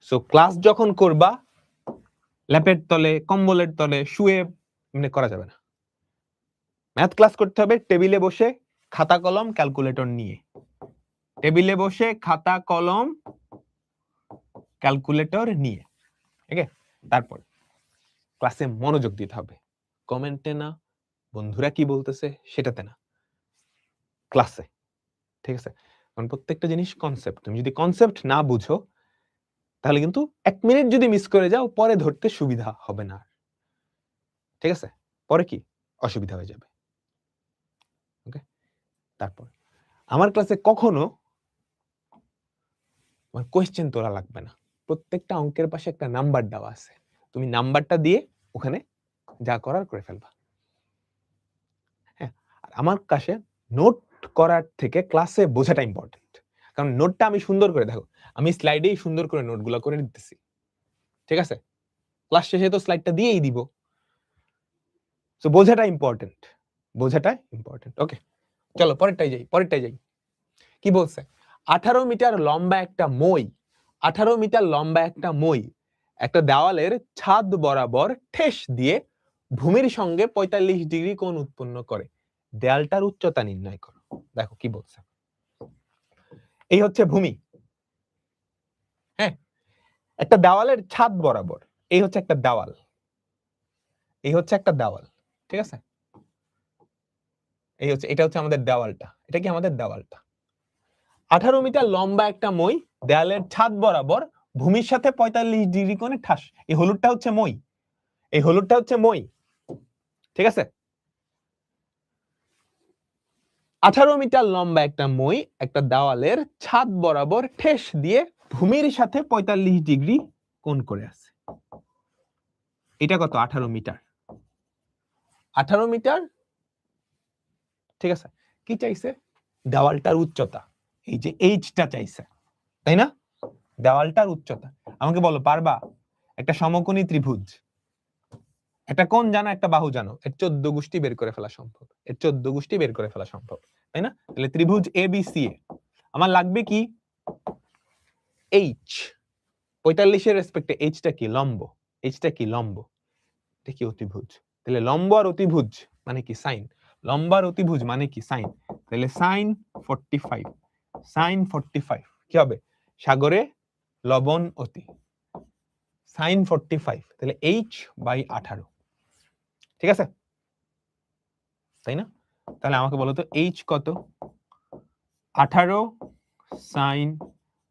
সো ক্লাস যখন করবা ল্যাপের তলে কম্বলের তলে শুয়ে মানে করা যাবে না। ম্যাথ ক্লাস করতে হবে টেবিলে বসে, খাতা কলম ক্যালকুলেটর নিয়ে, টেবিলে বসে খাতা কলম ক্যালকুলেটর নিয়ে, ঠিক আছে? তারপর ক্লাসে মনোযোগ দিতে হবে, কমেন্টে না, বন্ধুরা কি বলতেছে সেটাতে না, ক্লাসে, ঠিক আছে? কারণ প্রত্যেকটা জিনিস কনসেপ্ট, তুমি যদি কনসেপ্ট না বুঝো তাহলে কিন্তু 1 মিনিট যদি মিস করে যাও পরে ধরতে সুবিধা হবে না, ঠিক আছে? পরে কি অসুবিধা হয়ে যাবে। ওকে, তারপর আমার ক্লাসে কখনো কোয়েশ্চেন তোলা লাগবে না, প্রত্যেকটা অঙ্কের পাশে একটা নাম্বার দেওয়া আছে, তুমি নাম্বারটা দিয়ে ওখানে যা করার করে ফেলবা। হ্যাঁ, আর আমার কাছে নোট করার থেকে ক্লাসে বোঝাটা ইম্পর্টেন্ট, কারণ নোটটা আমি সুন্দর করে, দেখো আমি স্লাইডেই সুন্দর করে নোটগুলো করে দিতেছি, ঠিক আছে, ক্লাস শেষে তো স্লাইডটা দিয়েই দিব। সো বোঝাটা ইম্পর্টেন্ট, বোঝাটা ইম্পর্টেন্ট। ওকে, চলো পরেরটাই যাই। কি বলছে, 18 মিটার লম্বা একটা মই, 18 মিটার লম্বা একটা মই একটা দেওয়ালের ছাদ বরাবর ঠেস দিয়ে ভূমির সঙ্গে 45 ডিগ্রি কোণ উৎপন্ন করে, দেয়ালটার উচ্চতা নির্ণয় করো। দেখো কি বলছে, এই হচ্ছে ভূমি, হ্যাঁ, একটা দেওয়ালের ছাদ বরাবর, এই হচ্ছে একটা দেওয়াল, এই হচ্ছে একটা দেওয়াল, ঠিক আছে, এই হচ্ছে, এটা হচ্ছে আমাদের দেওয়ালটা, এটা কি আমাদের দেওয়ালটা, 18 মিটার লম্বা একটা মই দেয়ালের ছাদ বরাবর ভূমির সাথে 45 ডিগ্রি কোণে ঠাস, এই হলুদটা হচ্ছে মই, এই হলুদটা হচ্ছে মই, ঠিক আছে, 18 মিটার লম্বা একটা মই একটা দেওয়ালের ছাদ বরাবর ঠেস দিয়ে ভূমির সাথে 45 ডিগ্রি কোণ করে আছে। এটা কত, 18 মিটার, 18 মিটার, ঠিক আছে। কি চাইছে, দেওয়ালটার উচ্চতা, এই যে এইচটা চাইছে, তাই না, দেওয়ালটার উচ্চতা। আমাকে বলো পারবা, একটা সমকোণী ত্রিভুজ, একটা কোণ জানো একটা বাহু জানো, এর 14 গোষ্ঠী বের করে ফেলা সম্ভব, এর 14 গোষ্ঠী বের করে ফেলা সম্ভব, তাই না? তাহলে ত্রিভুজ এবিসি আমার লাগবে কি, এইচ, 45 এর রেসপেক্টে এইচটা কি, লম্ব, এইচটা কি লম্ব, এটা কি অতিভুজ, তাহলে লম্ব আর অতিভুজ মানে কি সাইন, লম্ব আর অতিভুজ মানে কি সাইন, তাহলে সাইন 45, সাইন 45 কি হবে, সাগরে লবণ অতি, সাইন 45 তাহলে h/18, ঠিক আছে তাই না? তাহলে আমাকে বলো তো h কত, 18 সাইন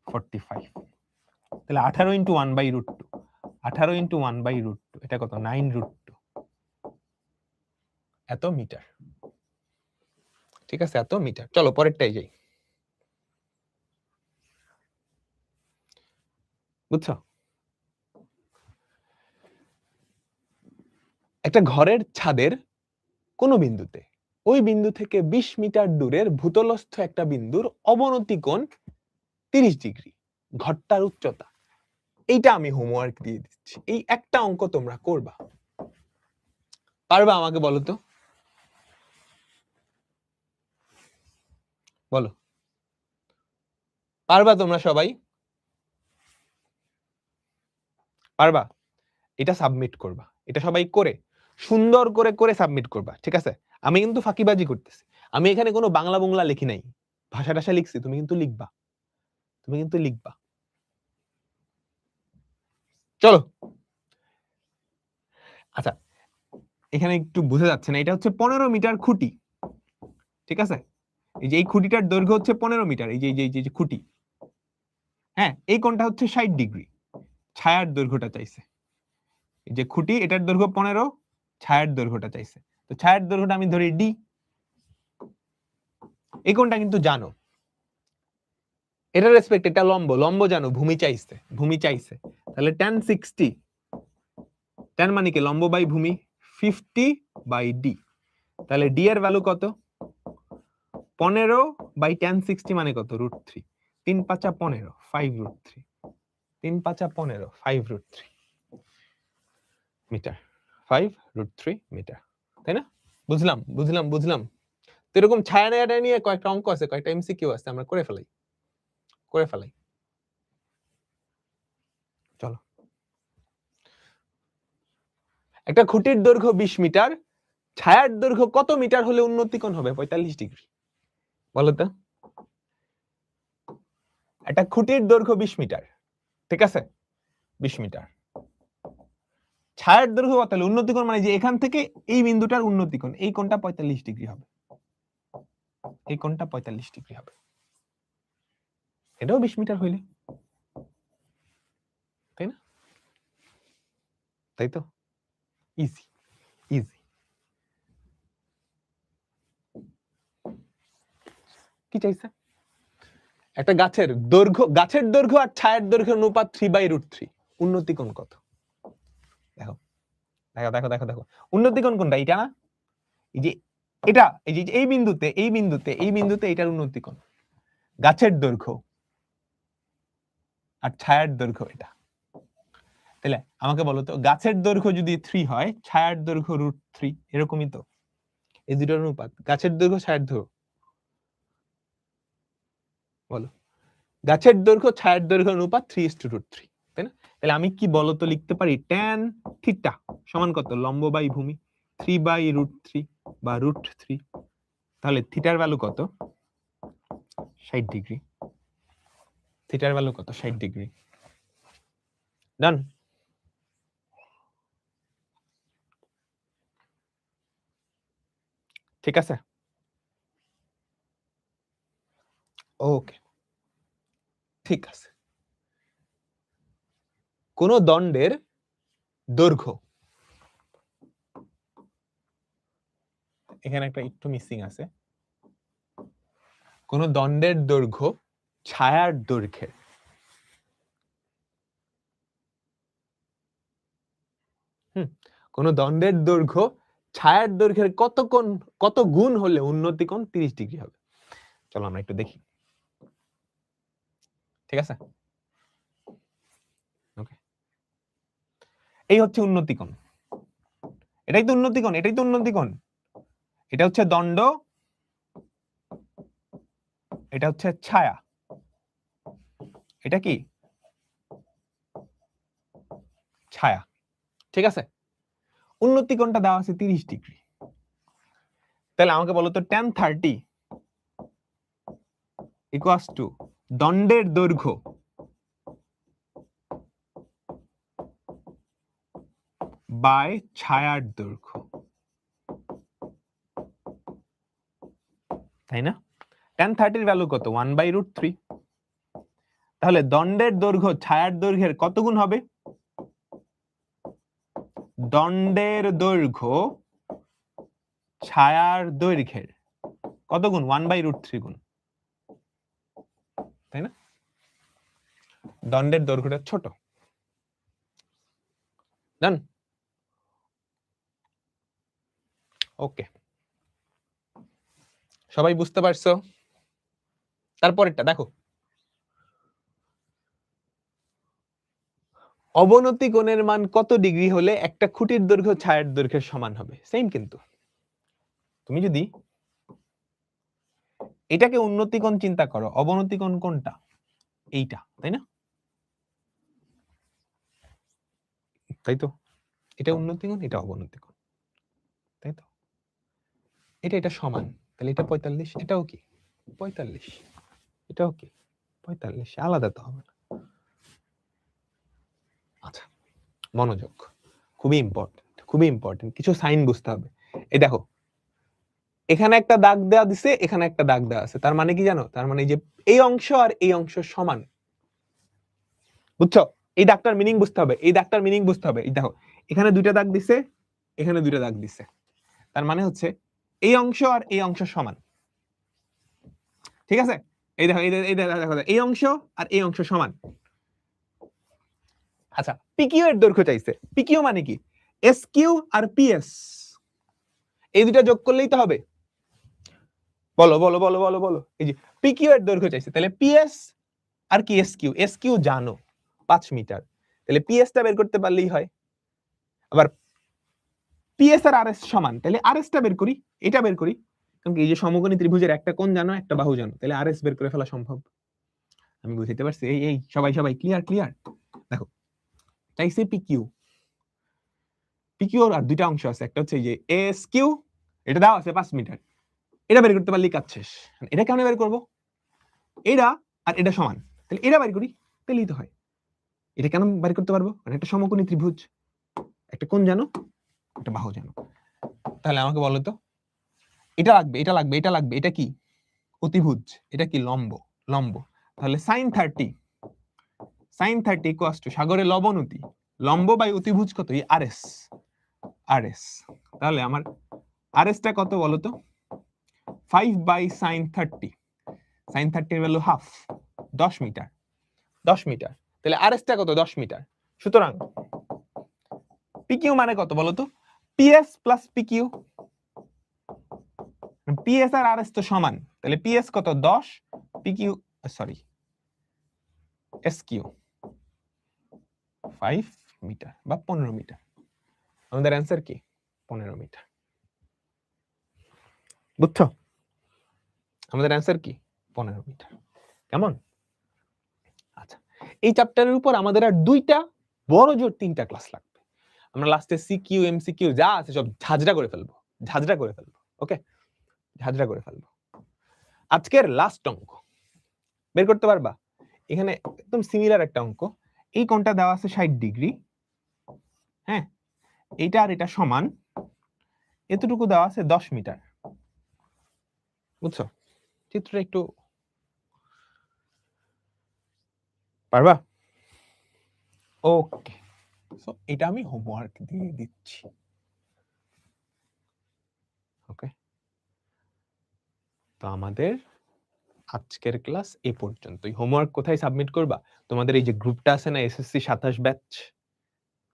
45, তাহলে 18 ইন্টু 1/√2, 18 ইন্টু 1/√2 এটা কত, 9√2, এত মিটার, ঠিক আছে এত মিটার। চলো পরেরটাই যাই, বুঝছো? একটা ঘরের ছাদের কোন বিন্দুতে, ওই বিন্দু থেকে 20 মিটার দূরের ভূতলস্থ একটা বিন্দুর অবনতি কোণ 30 ডিগ্রি, ঘরটার উচ্চতা, এইটা আমি হোমওয়ার্ক দিয়ে দিচ্ছি, এই একটা অঙ্ক তোমরা করবা, পারবা আমাকে বলো তো, বলো পারবা তোমরা সবাই, পারবা? এটা সাবমিট করবা, এটা সবাই করে সুন্দর করে করে সাবমিট করবা, ঠিক আছে? আমি কিন্তু ফাঁকিবাজি করতেছি, আমি এখানে কোনো বাংলা বাংলা লিখি নাই, ভাষা টাষা লিখছি, তুমি কিন্তু লিখবা, তুমি কিন্তু লিখবা। চলো আচ্ছা, এখানে একটু বোঝা যাচ্ছে না, এটা হচ্ছে 15 মিটার খুঁটি, ঠিক আছে? এই যে এই খুঁটিটার দৈর্ঘ্য হচ্ছে 15 মিটার, এই যে এই যে এই যে খুঁটি, হ্যাঁ এই কোণটা হচ্ছে 60 ডিগ্রি, ছায়ার দৈর্ঘ্যটা চাইছে, এই যে খুঁটি এটার দৈর্ঘ্য 15, ছায়ার দৈর্ঘ্যটা চাইছে, তো ছায়ার দৈর্ঘ্যটা আমি ধরি ডি, এই কোণটা কিন্তু জানো, এটা রেসপেক্ট, এটা লম্ব, লম্ব জানো, ভূমি চাইছে, ভূমি চাইছে, তাহলে tan 60, tan মানে কি লম্ব বাই ভূমি, 50/d, তাহলে d এর ভ্যালু কত, 15/tan 60 মানে কত, √3, 3 × 5 = 15, 5√3, 3 × 5 = 15, 5√3 মিটার, 5√3 মিটার, তাই না? বুঝলাম বুঝলাম বুঝলাম। তো এরকম ছায়া নেয়া নিয়ে কয়েকটা অঙ্ক আছে, কয়েকটা এমসিকিউ আছে, আমরা করে ফেলাই, করে ফেলাই। চলো, একটা খুঁটির দৈর্ঘ্য 20 মিটার, ছায়ার দৈর্ঘ্য কত মিটার হলে উন্নতি কোণ হবে 45 ডিগ্রি, বলো তো? একটা খুঁটির দৈর্ঘ্য 20 মিটার, ঠিক আছে, 20 মিটার, ছায়ার দৈর্ঘ্য কত হলে উন্নতি কোণ, মানে যে এখান থেকে এই বিন্দুটার উন্নতি কোণ, এই কোণটা 45 ডিগ্রি হবে, এই কোণটা 45 ডিগ্রি হবে, এটাও 20 মিটার হইলে, তাই না? তাই তো, ইজি ইজি। কি চাইছে, একটা গাছের দৈর্ঘ্য, গাছের দৈর্ঘ্য আর ছায়ার দৈর্ঘ্যের অনুপাত 3/√3, উন্নতি কোণ কত, দেখো দেখো দেখো দেখো দেখো, উন্নতি কোণ কোনটা, এটা না, এই যে এটা, এই যে এই বিন্দুতে এই বিন্দুতে এই বিন্দুতে এটার উন্নতি কোণ, গাছের দৈর্ঘ্য আর ছায়ার দৈর্ঘ্য এটা, তাহলে আমাকে বলো তো, গাছের দৈর্ঘ্য যদি 3 হয়, ছায়ার দৈর্ঘ্য √3, এরকমই তো, এই দুটোর অনুপাত, গাছের দৈর্ঘ্য ছায়ার দৈর্ঘ্য, বলো, গাছের দৈর্ঘ্য ছায়ার দৈর্ঘ্য অনুপাত 3:√3, তাই না? তাহলে আমি কি বলতো লিখতে পারি, tan থিটা সমান কত, লম্ব বাই ভূমি 3/√3 বা √3, তাহলে থিটার ভ্যালু কত, 60 ডিগ্রি, থিটার ভ্যালু কত, 60 ডিগ্রি, ডান। ঠিক আছে, ওকে, ঠিক আছে। কোন দণ্ডের দৈর্ঘ্য, এখানে একটা একটু মিসিং আছে, কোন দণ্ডের দৈর্ঘ্য ছায়ার দৈর্ঘ্যের, কোন দণ্ডের দৈর্ঘ্য ছায়ার দৈর্ঘ্যের কত গুণ হলে উন্নতি কোণ 30 ডিগ্রি হবে, চলো আমরা একটু দেখি, ঠিক আছে? ওকে, এই হচ্ছে উন্নতি কোণ, এটাই তো উন্নতি কোণ, এটাই তো উন্নতি কোণ, এটা হচ্ছে দণ্ড, এটা হচ্ছে ছায়া, এটা কি ছায়া, ঠিক আছে? উন্নতি কোণটা দেওয়া আছে 30 ডিগ্রি। তাহলে আমাকে বলো তো tan 30 ইকুয়ালস টু দণ্ডের দৈর্ঘ্য বাই ছায়ার দৈর্ঘ্য, তাই না? tan 30 এর ভ্যালু কত? 1/√3। তাহলে দণ্ডের দৈর্ঘ্য ছায়ার দৈর্ঘ্যের কত গুণ হবে? দণ্ডের দৈর্ঘ্য ছায়ার দৈর্ঘ্যের কত গুণ? 1/√3 গুণ, তাই না? দণ্ডের দৈর্ঘ্যটা ছোট। ডান? ওকে, সবাই বুঝতে পারছো? তারপরেরটা দেখো, অবনতি কোণের মান কত ডিগ্রি হলে একটা খুঁটির দৈর্ঘ্য ছায়ার দৈর্ঘ্যের সমান হবে? সেম কিন্তু তুমি যদি এটাকে উন্নতি কোণ চিন্তা করো, অবনতি কোণ কোনটা? এইটা, তাই না? তাই তো, এটা উন্নতি কোণ, এটা অবনতি কোণ, তাই তো? এটা সমান, তাহলে এটা 45, এটাও কি 45, এটাও কি 45, আলাদা তো হবে না। আচ্ছা, মনোযোগ, খুবই ইম্পর্টেন্ট, কিছু সাইন বুঝতে হবে। এই দেখো, এখানে একটা দাগ দেওয়া দিছে, এখানে একটা দাগ দেওয়া আছে, তার মানে কি জানো? তার মানে যে এই অংশ আর এই অংশ সমান, বুঝছো? এই দাগটার মিনিং বুঝতে হবে, এই দাগটার মিনিং বুঝতে হবে। এই দেখো, এখানে দুইটা দাগ দিছে, এখানে দুইটা দাগ দিছে, তার মানে হচ্ছে এই অংশ আর এই অংশ সমান, ঠিক আছে? এই দেখো, এই দেখো, এই অংশ আর এই অংশ সমান। আচ্ছা, পিকিউ এর দৈর্ঘ্য চাইছে। পিকিউ মানে কি? এস কিউ আর পিএস, এই দুইটা যোগ করলেই তো হবে। বলো বলো বলো বলো বলো। এই যে পিকিউ এর দৈর্ঘ্য চাইছে, তাহলে পিএস আর কি এস কিউ? এস কিউ জানো 5 মিটার, তাহলে পিএস টা বের করতে পারলেই হয়। আবার পিএস আর আরএস সমান, তাহলে আরএস টা বের করি, এটা বের করি, কারণ এই যে সমকোণী ত্রিভুজের একটা কোণ জানো, একটা বাহু জানো, তাহলে আরএস বের করে ফেলা সম্ভব। আমি বুঝতে পারছি? এই সবাই ক্লিয়ার? দেখো, চাইছে পিকিউ, পিকিউ আর দুইটা অংশ আছে, একটা হচ্ছে এই যে এস কিউ, এটা দাও আছে 5 মিটার, এটা বের করতে পারলেই কাজ শেষ। এটা কেমন বের করব? এটা আর এটা সমান, তাহলে এটা বের করি, তাহলেই তো হয়। এটা কেন বের করতে পারবো? কারণ একটা সমকোণী ত্রিভুজ, একটা কোণ জানো, একটা বাহু জানো। তাহলে আমাকে বলো তো, এটা লাগবে, এটা লাগবে, এটা লাগবে, এটা কি? অতিভুজ, এটা কি? লম্ব। তাহলে sin 30 ইকুয়ালস টু সাগরে লবণতি, লম্ব বাই অতিভুজ কত? এই আরএস। তাহলে আমার আরএস টা কত বলো তো? 5/sin 30, sin 30 এর ভ্যালু হাফ, 10 মিটার, 10 মিটার। তাহলে আরএস টা কত? 10 মিটার। সুতরাং পিকিউ মানে কত বলো তো? পিএস প্লাস পিকিউ, পিএস আর আরএস তো সমান, তাহলে পিএস কত? 10, পিকিউ সরি এসকিউ 5 মিটার বা 15 মিটার। আমাদের অ্যান্সার কি? 15 মিটার। বুঝছো? আমাদের অ্যান্সার কি? 15 মিটার। কেমন? আচ্ছা, এই চ্যাপ্টারের উপর আমাদের আর দুইটা বড় জোর 3টা ক্লাস লাগবে। আমরা লাস্টে সিকিউ এমসিকিউ যা আছে সব ঝাঁঝরা করে ফেলবো, ওকে? ঝাঁঝরা করে ফেলবো। আজকের লাস্ট অঙ্ক বের করতে পারবা? এখানে একদম সিমিলার একটা অঙ্ক, এই কোণটা দেওয়া আছে 60 ডিগ্রি, হ্যাঁ, এইটা আর এটা সমান, এতটুকু দেওয়া আছে 10 মিটার। বুঝছো? চিত্রটা একটু পারবা? ওকে, সো এটা আমি হোমওয়ার্ক দিয়ে দিচ্ছি। ওকে, তো আমাদের আজকের ক্লাস এ পর্যন্তই। হোমওয়ার্ক কোথায় সাবমিট করবা? তোমাদের এই যে গ্রুপটা আছে না, এসএসসি 27 ব্যাচ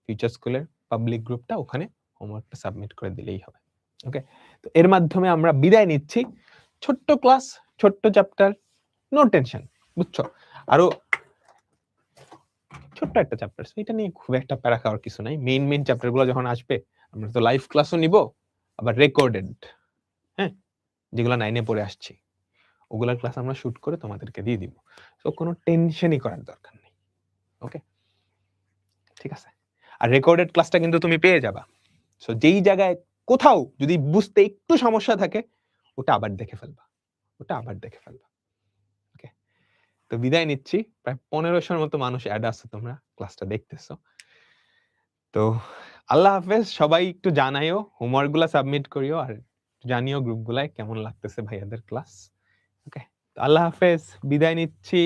ফিউচার স্কুলের পাবলিক গ্রুপটা, ওখানে হোমওয়ার্কটা সাবমিট করে দিলেই হবে। ওকে, তো এর মাধ্যমে আমরা বিদায় নিচ্ছি। ছোট্ট ক্লাস, ছোট্ট চ্যাপ্টার, নো টেনশন, বুঝছো? আরো ছোট্ট একটা চ্যাপ্টার, এটা নিয়ে খুব একটা প্যারা খাওয়ার কিছু নাই। মেইন চ্যাপ্টারগুলো যখন আসবে, আমরা তো লাইভ ক্লাসও নিব, আবার রেকর্ডেড, হ্যাঁ, যেগুলো 9-এ পড়ে আসছি, ওগুলার ক্লাস আমরা শুট করে তোমাদেরকে দিয়ে দিব। সো কোনো টেনশনই করার দরকার নেই। ওকে, ঠিক আছে? আর রেকর্ডেড ক্লাসটা কিন্তু তুমি পেয়ে যাবা। সো যেই জায়গায় কোথাও যদি বুঝতে একটু সমস্যা থাকে ওটা আবার দেখে ফেলবা, ওকে? তো বিদায় নিচ্ছি। প্রায় 1500-র মতো মানুষ অ্যাড আছে, তোমরা ক্লাসটা দেখতেছো। তো আল্লাহ হাফেজ। সবাই একটু জানাইও, হোমওয়ার্ক গুলা সাবমিট করিও, আর জানিও গ্রুপ গুলায় কেমন লাগতেছে ভাইয়াদের ক্লাস। ওকে, আল্লাহ হাফেজ, বিদায় নিচ্ছি।